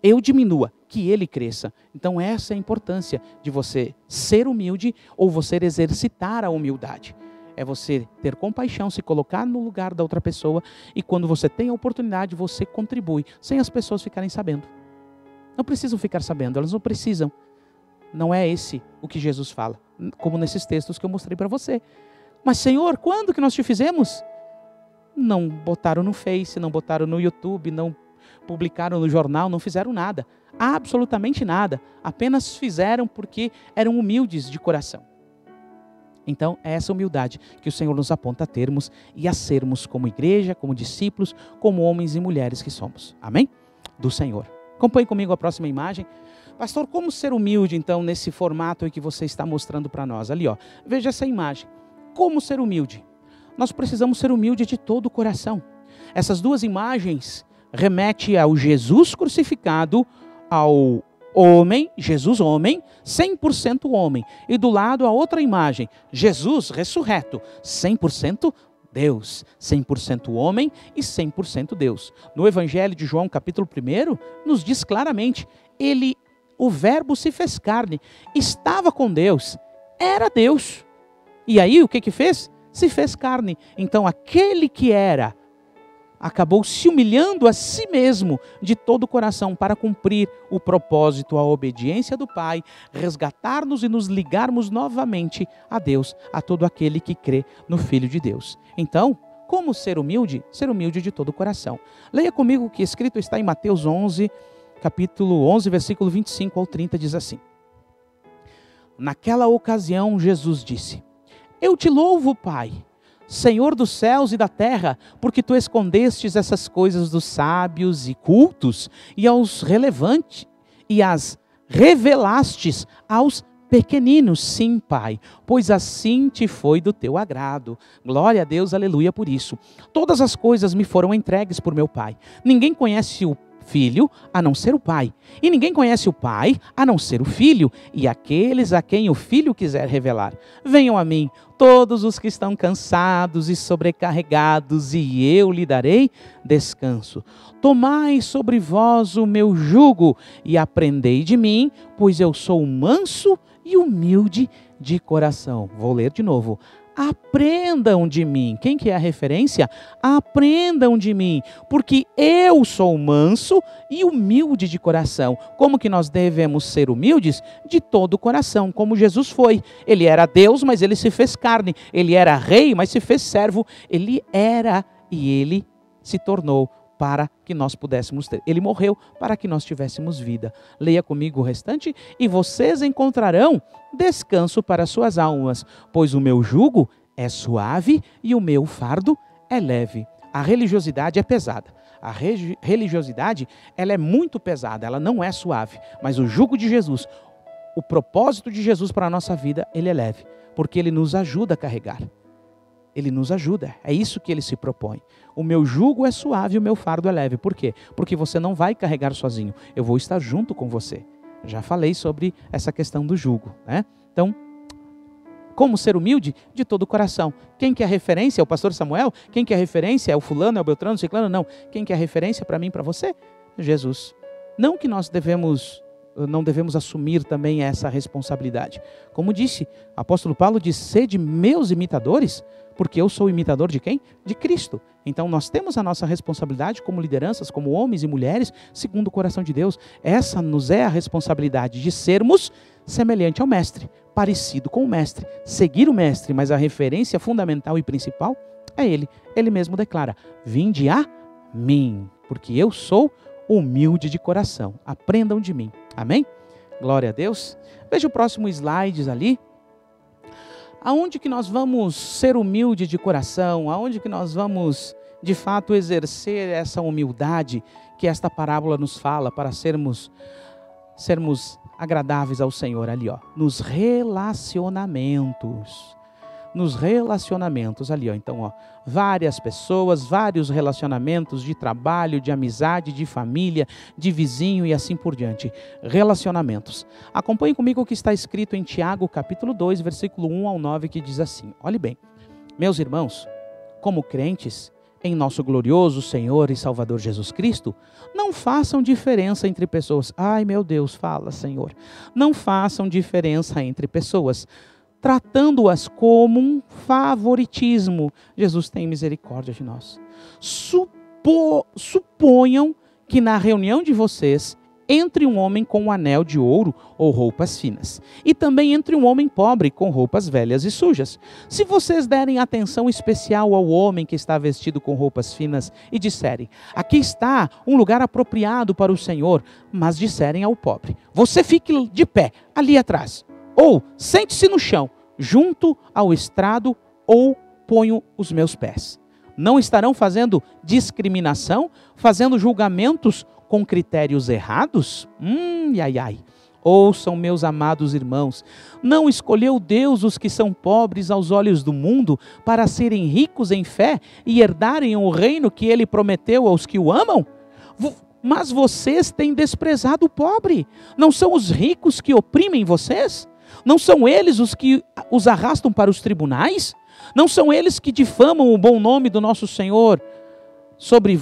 Eu diminua, que ele cresça. Então essa é a importância de você ser humilde ou você exercitar a humildade. É você ter compaixão, se colocar no lugar da outra pessoa e quando você tem a oportunidade, você contribui, sem as pessoas ficarem sabendo. Não precisam ficar sabendo, elas não precisam. Não é esse o que Jesus fala, como nesses textos que eu mostrei para você. Mas Senhor, quando que nós te fizemos? Não botaram no Face, não botaram no YouTube, não publicaram no jornal, não fizeram nada, absolutamente nada, apenas fizeram porque eram humildes de coração. Então é essa humildade que o Senhor nos aponta a termos e a sermos como igreja, como discípulos, como homens e mulheres que somos, amém? Do Senhor. Acompanhe comigo a próxima imagem. Pastor, como ser humilde então nesse formato aí que você está mostrando para nós? Ali ó, veja essa imagem, como ser humilde? Nós precisamos ser humilde de todo o coração. Essas duas imagens remete ao Jesus crucificado, ao homem, Jesus homem, 100% homem. E do lado a outra imagem, Jesus ressurreto, 100% Deus, 100% homem e 100% Deus. No Evangelho de João, capítulo 1, nos diz claramente, o verbo se fez carne, estava com Deus, era Deus. E aí o que fez? Se fez carne. Então aquele que era, acabou se humilhando a si mesmo de todo o coração para cumprir o propósito, a obediência do Pai, resgatar-nos e nos ligarmos novamente a Deus, a todo aquele que crê no Filho de Deus. Então, como ser humilde? Ser humilde de todo o coração. Leia comigo o que escrito está em Mateus 11, capítulo 11, versículo 25 ao 30, diz assim. Naquela ocasião, Jesus disse, eu te louvo, Pai, Senhor dos céus e da terra, porque tu escondestes essas coisas dos sábios e cultos e aos relevantes e as revelastes aos pequeninos. Sim, Pai, pois assim te foi do teu agrado. Glória a Deus, aleluia por isso. Todas as coisas me foram entregues por meu Pai. Ninguém conhece o Filho, a não ser o Pai. E ninguém conhece o Pai, a não ser o Filho, e aqueles a quem o Filho quiser revelar. Venham a mim, todos os que estão cansados e sobrecarregados, e eu lhe darei descanso. Tomai sobre vós o meu jugo, e aprendei de mim, pois eu sou manso e humilde de coração. Vou ler de novo. Aprendam de mim. Quem que é a referência? Aprendam de mim, porque eu sou manso e humilde de coração. Como que nós devemos ser humildes? De todo o coração, como Jesus foi. Ele era Deus, mas ele se fez carne. Ele era rei, mas se fez servo. Ele era e ele se tornou para que nós pudéssemos ter. Ele morreu para que nós tivéssemos vida. Leia comigo o restante. E vocês encontrarão descanso para suas almas, pois o meu jugo é suave e o meu fardo é leve. A religiosidade é pesada. A religiosidade, ela é muito pesada, ela não é suave. Mas o jugo de Jesus, o propósito de Jesus para a nossa vida, ele é leve. Porque ele nos ajuda a carregar. Ele nos ajuda, é isso que ele se propõe. O meu jugo é suave e o meu fardo é leve. Por quê? Porque você não vai carregar sozinho. Eu vou estar junto com você. Já falei sobre essa questão do jugo, né? Então, como ser humilde? De todo o coração. Quem que é a referência? É o pastor Samuel? Quem que é a referência? É o fulano, é o beltrano, o ciclano? Não. Quem que é a referência para mim e para você? Jesus. Não que nós não devemos assumir também essa responsabilidade. Como disse, o apóstolo Paulo diz, sede meus imitadores, porque eu sou imitador de quem? De Cristo. Então nós temos a nossa responsabilidade como lideranças, como homens e mulheres, segundo o coração de Deus. Essa nos é a responsabilidade de sermos semelhante ao mestre, parecido com o mestre, seguir o mestre, mas a referência fundamental e principal é ele. Ele mesmo declara, vinde a mim, porque eu sou humilde de coração. Aprendam de mim. Amém? Glória a Deus. Veja o próximo slide ali. Aonde que nós vamos ser humilde de coração? Aonde que nós vamos, de fato, exercer essa humildade que esta parábola nos fala para sermos agradáveis ao Senhor ali, ó, nos relacionamentos. Nos relacionamentos ali, ó. Então, ó, várias pessoas, vários relacionamentos de trabalho, de amizade, de família, de vizinho e assim por diante. Relacionamentos. Acompanhe comigo o que está escrito em Tiago, capítulo 2, versículo 1 ao 9, que diz assim: olhe bem, meus irmãos, como crentes em nosso glorioso Senhor e Salvador Jesus Cristo, não façam diferença entre pessoas. Ai, meu Deus, fala, Senhor. Não façam diferença entre pessoas, tratando-as como um favoritismo. Jesus tem misericórdia de nós. Suponham que na reunião de vocês entre um homem com um anel de ouro ou roupas finas, e também entre um homem pobre com roupas velhas e sujas. Se vocês derem atenção especial ao homem que está vestido com roupas finas e disserem, aqui está um lugar apropriado para o Senhor, mas disserem ao pobre, você fique de pé ali atrás, ou sente-se no chão, junto ao estrado, ou ponho os meus pés. Não estarão fazendo discriminação, fazendo julgamentos com critérios errados? Ouçam, meus amados irmãos, não escolheu Deus os que são pobres aos olhos do mundo para serem ricos em fé e herdarem o reino que ele prometeu aos que o amam? Mas vocês têm desprezado o pobre. Não são os ricos que oprimem vocês? Não são eles os que os arrastam para os tribunais? Não são eles que difamam o bom nome do nosso Senhor, sobre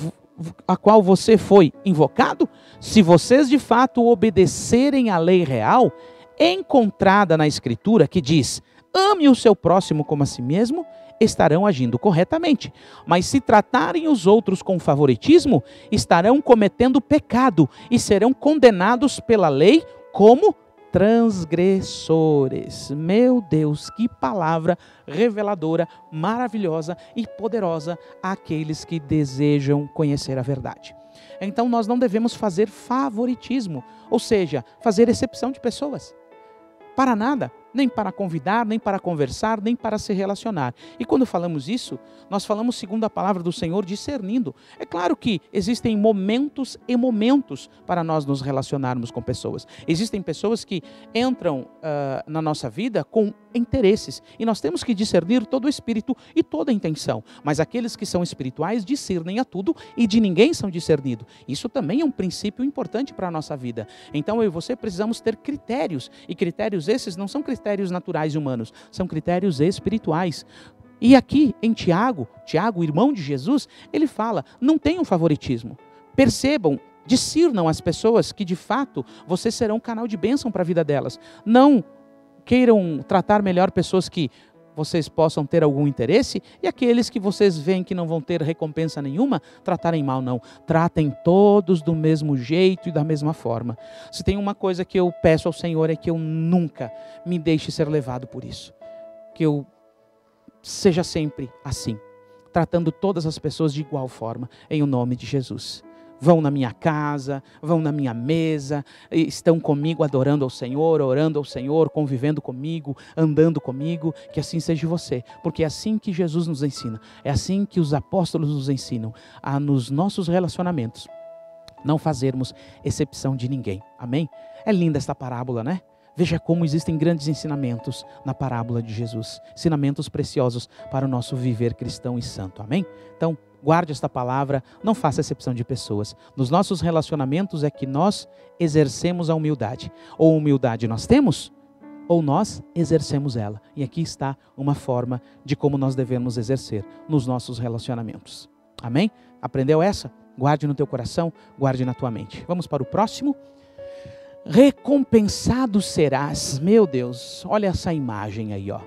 a qual você foi invocado? Se vocês de fato obedecerem à lei real, encontrada na Escritura, que diz, ame o seu próximo como a si mesmo, estarão agindo corretamente. Mas se tratarem os outros com favoritismo, estarão cometendo pecado e serão condenados pela lei como transgressores. Meu Deus, que palavra reveladora, maravilhosa e poderosa àqueles que desejam conhecer a verdade. Então nós não devemos fazer favoritismo, ou seja, fazer exceção de pessoas. Para nada, nem para convidar, nem para conversar, nem para se relacionar. E quando falamos isso, nós falamos segundo a palavra do Senhor, discernindo. É claro que existem momentos e momentos para nós nos relacionarmos com pessoas. Existem pessoas que entram na nossa vida com interesses. E nós temos que discernir todo o espírito e toda a intenção. Mas aqueles que são espirituais discernem a tudo e de ninguém são discernidos. Isso também é um princípio importante para a nossa vida. Então eu e você precisamos ter critérios. E critérios esses não são critérios naturais e humanos, são critérios espirituais. E aqui em Tiago, irmão de Jesus, ele fala, não tenham favoritismo. Percebam, discernam as pessoas que de fato vocês serão um canal de bênção para a vida delas. Não queiram tratar melhor pessoas que vocês possam ter algum interesse e aqueles que vocês veem que não vão ter recompensa nenhuma, tratarem mal, não. Tratem todos do mesmo jeito e da mesma forma. Se tem uma coisa que eu peço ao Senhor é que eu nunca me deixe ser levado por isso. Que eu seja sempre assim, tratando todas as pessoas de igual forma, em o nome de Jesus. vão na minha casa, vão na minha mesa, estão comigo adorando ao Senhor, orando ao Senhor, convivendo comigo, andando comigo, que assim seja você, porque é assim que Jesus nos ensina, é assim que os apóstolos nos ensinam, a nos nossos relacionamentos não fazermos exceção de ninguém, amém? É linda esta parábola, né? Veja como existem grandes ensinamentos na parábola de Jesus, ensinamentos preciosos para o nosso viver cristão e santo, amém? Então, guarde esta palavra, não faça exceção de pessoas. Nos nossos relacionamentos é que nós exercemos a humildade. Ou humildade nós temos, ou nós exercemos ela. E aqui está uma forma de como nós devemos exercer nos nossos relacionamentos. Amém? Aprendeu essa? Guarde no teu coração, guarde na tua mente. Vamos para o próximo. Recompensado serás. Meu Deus, olha essa imagem aí, ó.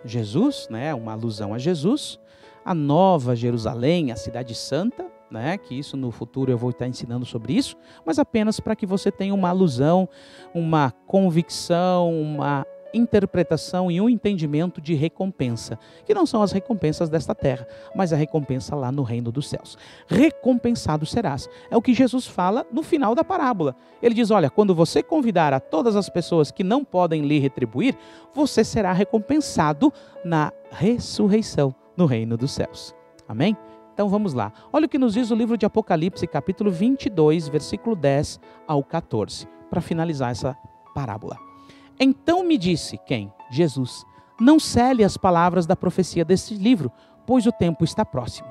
Jesus, né, uma alusão a Jesus, a Nova Jerusalém, a Cidade Santa, né, que isso no futuro eu vou estar ensinando sobre isso, mas apenas para que você tenha uma alusão, uma convicção, uma interpretação e um entendimento de recompensa, que não são as recompensas desta terra, mas a recompensa lá no reino dos céus. Recompensado serás. É o que Jesus fala no final da parábola. Ele diz, olha, quando você convidar a todas as pessoas que não podem lhe retribuir, você será recompensado na ressurreição no reino dos céus. Amém? Então vamos lá. Olha o que nos diz o livro de Apocalipse, capítulo 22, versículo 10 ao 14, para finalizar essa parábola. Então me disse, quem? Jesus, não cele as palavras da profecia deste livro, pois o tempo está próximo.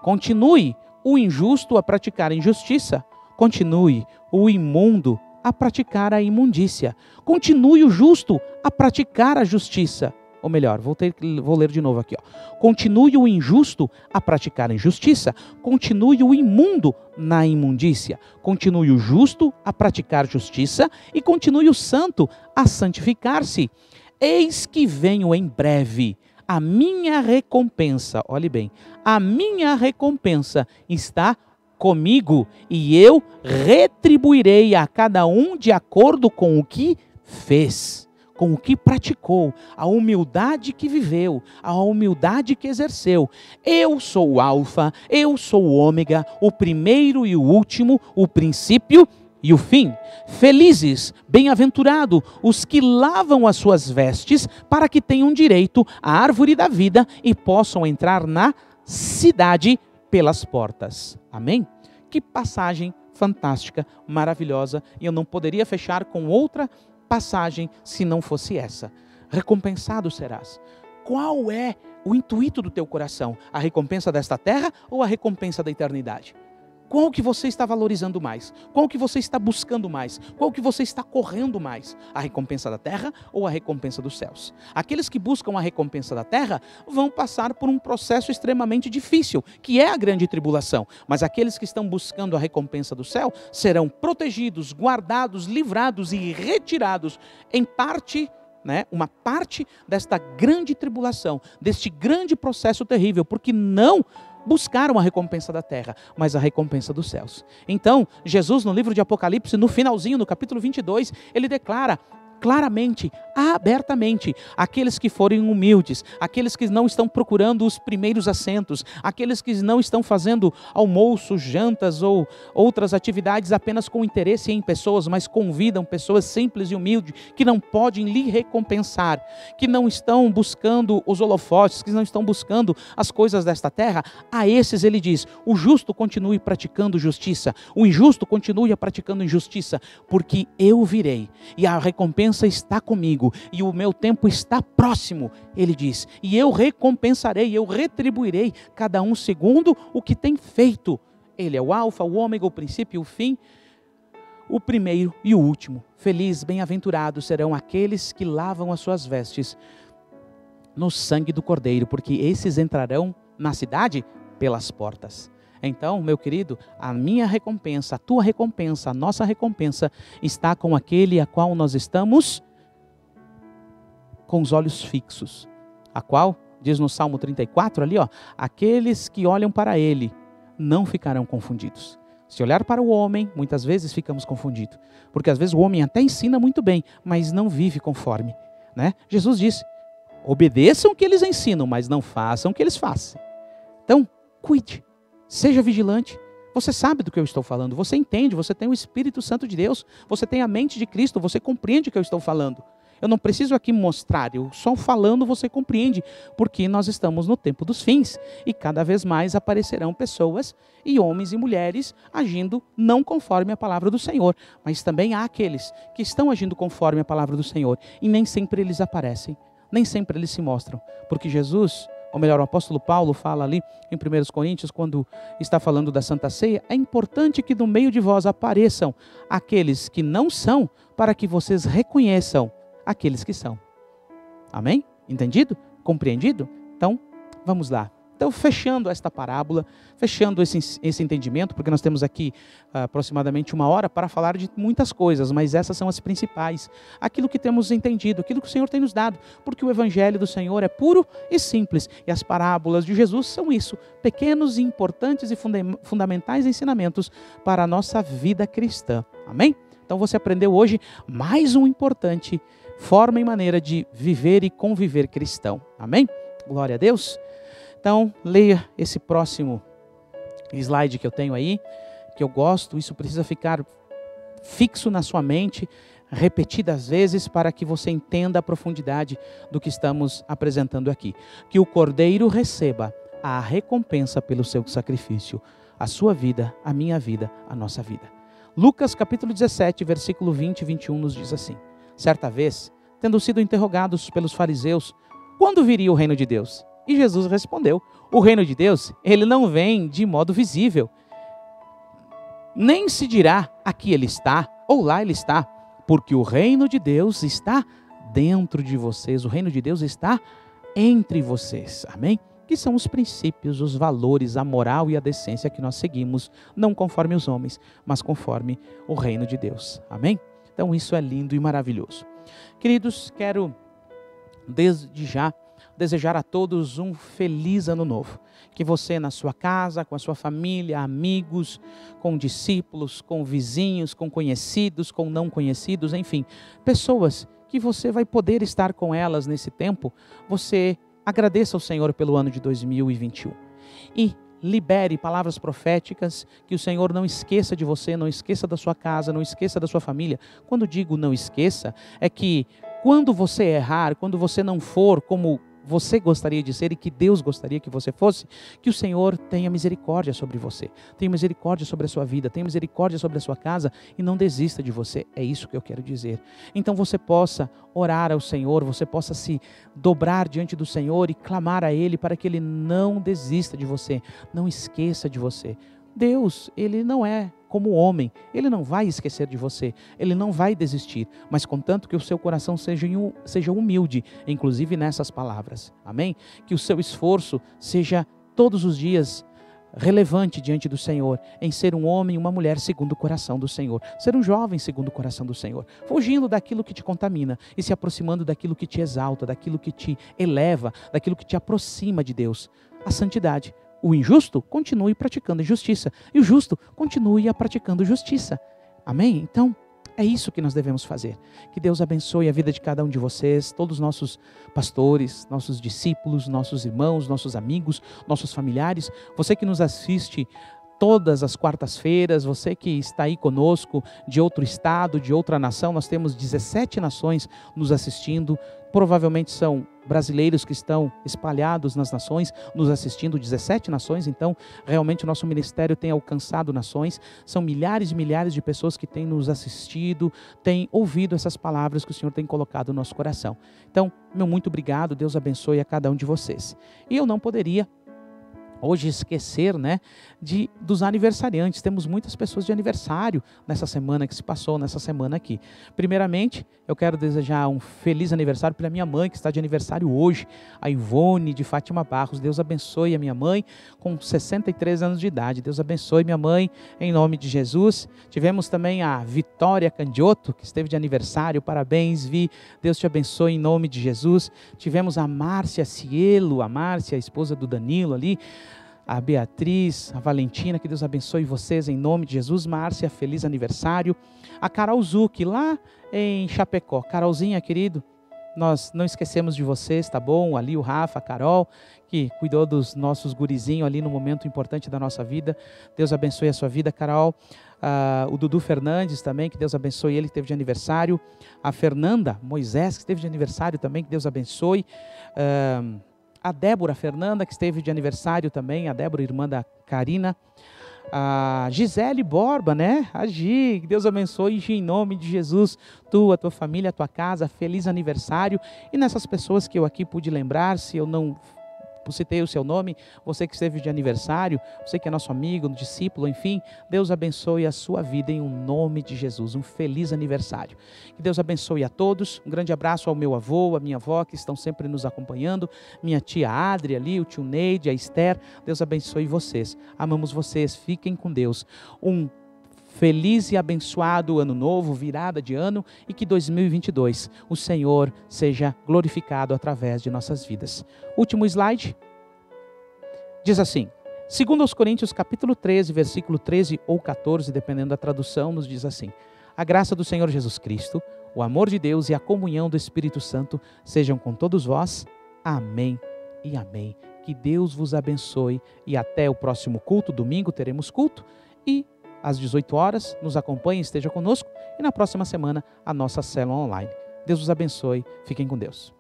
Continue o injusto a praticar a injustiça, continue o imundo a praticar a imundícia, continue o justo a praticar a justiça. Ou melhor, vou ler de novo aqui. Ó. Continue o injusto a praticar a injustiça, continue o imundo na imundícia, continue o justo a praticar justiça e continue o santo a santificar-se. Eis que venho em breve, a minha recompensa, olhe bem, a minha recompensa está comigo e eu retribuirei a cada um de acordo com o que fez. Com o que praticou, a humildade que viveu, a humildade que exerceu. Eu sou o Alfa, eu sou o Ômega, o primeiro e o último, o princípio e o fim. Felizes, bem-aventurados, os que lavam as suas vestes para que tenham direito à árvore da vida e possam entrar na cidade pelas portas. Amém? Que passagem fantástica, maravilhosa, e eu não poderia fechar com outra passagem se não fosse essa. Recompensado serás. Qual é o intuito do teu coração? A recompensa desta terra ou a recompensa da eternidade? Qual que você está valorizando mais? Qual que você está buscando mais? Qual que você está correndo mais? A recompensa da terra ou a recompensa dos céus? Aqueles que buscam a recompensa da terra vão passar por um processo extremamente difícil, que é a grande tribulação. Mas aqueles que estão buscando a recompensa do céu serão protegidos, guardados, livrados e retirados em parte, né, uma parte desta grande tribulação, deste grande processo terrível, porque não buscaram a recompensa da terra, mas a recompensa dos céus. Então, Jesus no livro de Apocalipse, no finalzinho, no capítulo 22, ele declara claramente, abertamente, aqueles que forem humildes, aqueles que não estão procurando os primeiros assentos, aqueles que não estão fazendo almoços, jantas ou outras atividades apenas com interesse em pessoas, mas convidam pessoas simples e humildes, que não podem lhe recompensar, que não estão buscando os holofotes, que não estão buscando as coisas desta terra, a esses ele diz, o justo continue praticando justiça, o injusto continue praticando injustiça, porque eu virei, e a recompensa está comigo, e o meu tempo está próximo, ele diz, e eu recompensarei, eu retribuirei cada um segundo o que tem feito. Ele é o alfa, o ômega, o princípio e o fim, o primeiro e o último. Feliz, bem-aventurados serão aqueles que lavam as suas vestes no sangue do Cordeiro, porque esses entrarão na cidade pelas portas. Então, meu querido, a minha recompensa, a tua recompensa, a nossa recompensa está com aquele a qual nós estamos com os olhos fixos. A qual, diz no Salmo 34 ali, ó, aqueles que olham para ele não ficarão confundidos. Se olhar para o homem, muitas vezes ficamos confundidos. Porque às vezes o homem até ensina muito bem, mas não vive conforme, né? Jesus disse, obedeçam o que eles ensinam, mas não façam o que eles fazem. Então, cuide. Seja vigilante, Você sabe do que eu estou falando, você entende, você tem o Espírito Santo de Deus, você tem a mente de Cristo, você compreende o que eu estou falando. Eu não preciso aqui mostrar, eu só falando você compreende, porque nós estamos no tempo dos fins e cada vez mais aparecerão pessoas e homens e mulheres agindo não conforme a palavra do Senhor, mas também há aqueles que estão agindo conforme a palavra do Senhor e nem sempre eles aparecem, nem sempre eles se mostram, porque Jesus, ou melhor, o apóstolo Paulo fala ali em 1 Coríntios, quando está falando da Santa Ceia, é importante que no meio de vós apareçam aqueles que não são, para que vocês reconheçam aqueles que são. Amém? Entendido? Compreendido? Então, vamos lá. Então, fechando esta parábola, fechando esse entendimento, porque nós temos aqui aproximadamente 1 hora para falar de muitas coisas, mas essas são as principais. Aquilo que temos entendido, aquilo que o Senhor tem nos dado, porque o Evangelho do Senhor é puro e simples, e as parábolas de Jesus são isso, pequenos e importantes e fundamentais ensinamentos para a nossa vida cristã. Amém? Então, você aprendeu hoje mais um importante forma e maneira de viver e conviver cristão. Amém? Glória a Deus. Então, leia esse próximo slide que eu tenho aí, que eu gosto. Isso precisa ficar fixo na sua mente, repetidas vezes, para que você entenda a profundidade do que estamos apresentando aqui. Que o Cordeiro receba a recompensa pelo seu sacrifício. A sua vida, a minha vida, a nossa vida. Lucas capítulo 17, versículo 20 e 21 nos diz assim: certa vez, tendo sido interrogados pelos fariseus, quando viria o reino de Deus? E Jesus respondeu: o reino de Deus, ele não vem de modo visível. Nem se dirá, aqui ele está, ou lá ele está, porque o reino de Deus está dentro de vocês, o reino de Deus está entre vocês. Amém? Que são os princípios, os valores, a moral e a decência que nós seguimos, não conforme os homens, mas conforme o reino de Deus. Amém? Então isso é lindo e maravilhoso. Queridos, quero desde já desejar a todos um feliz ano novo. Que você na sua casa, com a sua família, amigos, com discípulos, com vizinhos, com conhecidos, com não conhecidos, enfim, pessoas que você vai poder estar com elas nesse tempo, você agradeça ao Senhor pelo ano de 2021 e libere palavras proféticas, que o Senhor não esqueça de você, não esqueça da sua casa, não esqueça da sua família. Quando digo não esqueça, é que quando você errar, quando você não for como você gostaria de ser e que Deus gostaria que você fosse, que o Senhor tenha misericórdia sobre você, tenha misericórdia sobre a sua vida, tenha misericórdia sobre a sua casa e não desista de você. É isso que eu quero dizer. Então você possa orar ao Senhor, você possa se dobrar diante do Senhor e clamar a Ele para que Ele não desista de você, não esqueça de você. Deus, Ele não é como homem, Ele não vai esquecer de você, Ele não vai desistir, mas contanto que o seu coração seja humilde, inclusive nessas palavras, amém? Que o seu esforço seja todos os dias relevante diante do Senhor, em ser um homem e uma mulher segundo o coração do Senhor, ser um jovem segundo o coração do Senhor, fugindo daquilo que te contamina e se aproximando daquilo que te exalta, daquilo que te eleva, daquilo que te aproxima de Deus, a santidade. O injusto continue praticando injustiça e o justo continue praticando justiça. Amém? Então, é isso que nós devemos fazer. Que Deus abençoe a vida de cada um de vocês, todos os nossos pastores, nossos discípulos, nossos irmãos, nossos amigos, nossos familiares. Você que nos assiste todas as quartas-feiras, você que está aí conosco de outro estado, de outra nação, nós temos 17 nações nos assistindo, provavelmente são brasileiros que estão espalhados nas nações, nos assistindo, 17 nações, então realmente o nosso ministério tem alcançado nações, são milhares e milhares de pessoas que têm nos assistido, têm ouvido essas palavras que o Senhor tem colocado no nosso coração. Então, meu muito obrigado, Deus abençoe a cada um de vocês. E eu não poderia hoje esquecer, dos aniversariantes. Temos muitas pessoas de aniversário nessa semana que se passou, nessa semana aqui. Primeiramente, eu quero desejar um feliz aniversário para minha mãe, que está de aniversário hoje, a Ivone de Fátima Barros. Deus abençoe a minha mãe com 63 anos de idade. Deus abençoe minha mãe em nome de Jesus. Tivemos também a Vitória Candiotto, que esteve de aniversário. Parabéns, Vi. Deus te abençoe em nome de Jesus. Tivemos a Márcia Cielo, a Márcia, a esposa do Danilo ali, a Beatriz, a Valentina, que Deus abençoe vocês em nome de Jesus. Márcia, feliz aniversário. A Carol Zucchi, lá em Chapecó. Carolzinha, querido, Nós não esquecemos de vocês, tá bom? Ali o Rafa, a Carol, que cuidou dos nossos gurizinhos ali no momento importante da nossa vida. Deus abençoe a sua vida, Carol. O Dudu Fernandes também, que Deus abençoe ele, que teve de aniversário. A Fernanda Moisés, que teve de aniversário também, que Deus abençoe. A Débora Fernanda, que esteve de aniversário também, a Débora, irmã da Karina. A Gisele Borba, né? A Gi, que Deus abençoe, Gi, em nome de Jesus, tu, a tua família, a tua casa, feliz aniversário. E nessas pessoas que eu aqui pude lembrar, se eu não citei o seu nome, você que esteve de aniversário, você que é nosso amigo, discípulo, enfim, Deus abençoe a sua vida em nome de Jesus, um feliz aniversário. Que Deus abençoe a todos, um grande abraço ao meu avô, à minha avó, que estão sempre nos acompanhando, minha tia Adri ali, o tio Neide, a Esther, Deus abençoe vocês, amamos vocês, fiquem com Deus, um feliz e abençoado ano novo, virada de ano, e que 2022 o Senhor seja glorificado através de nossas vidas. Último slide. Diz assim, 2 Coríntios capítulo 13, versículo 13 ou 14, dependendo da tradução, nos diz assim: a graça do Senhor Jesus Cristo, o amor de Deus e a comunhão do Espírito Santo sejam com todos vós. Amém e amém. Que Deus vos abençoe e até o próximo culto. Domingo teremos culto e às 18 horas, nos acompanhe, esteja conosco e na próxima semana a nossa célula online. Deus os abençoe, fiquem com Deus.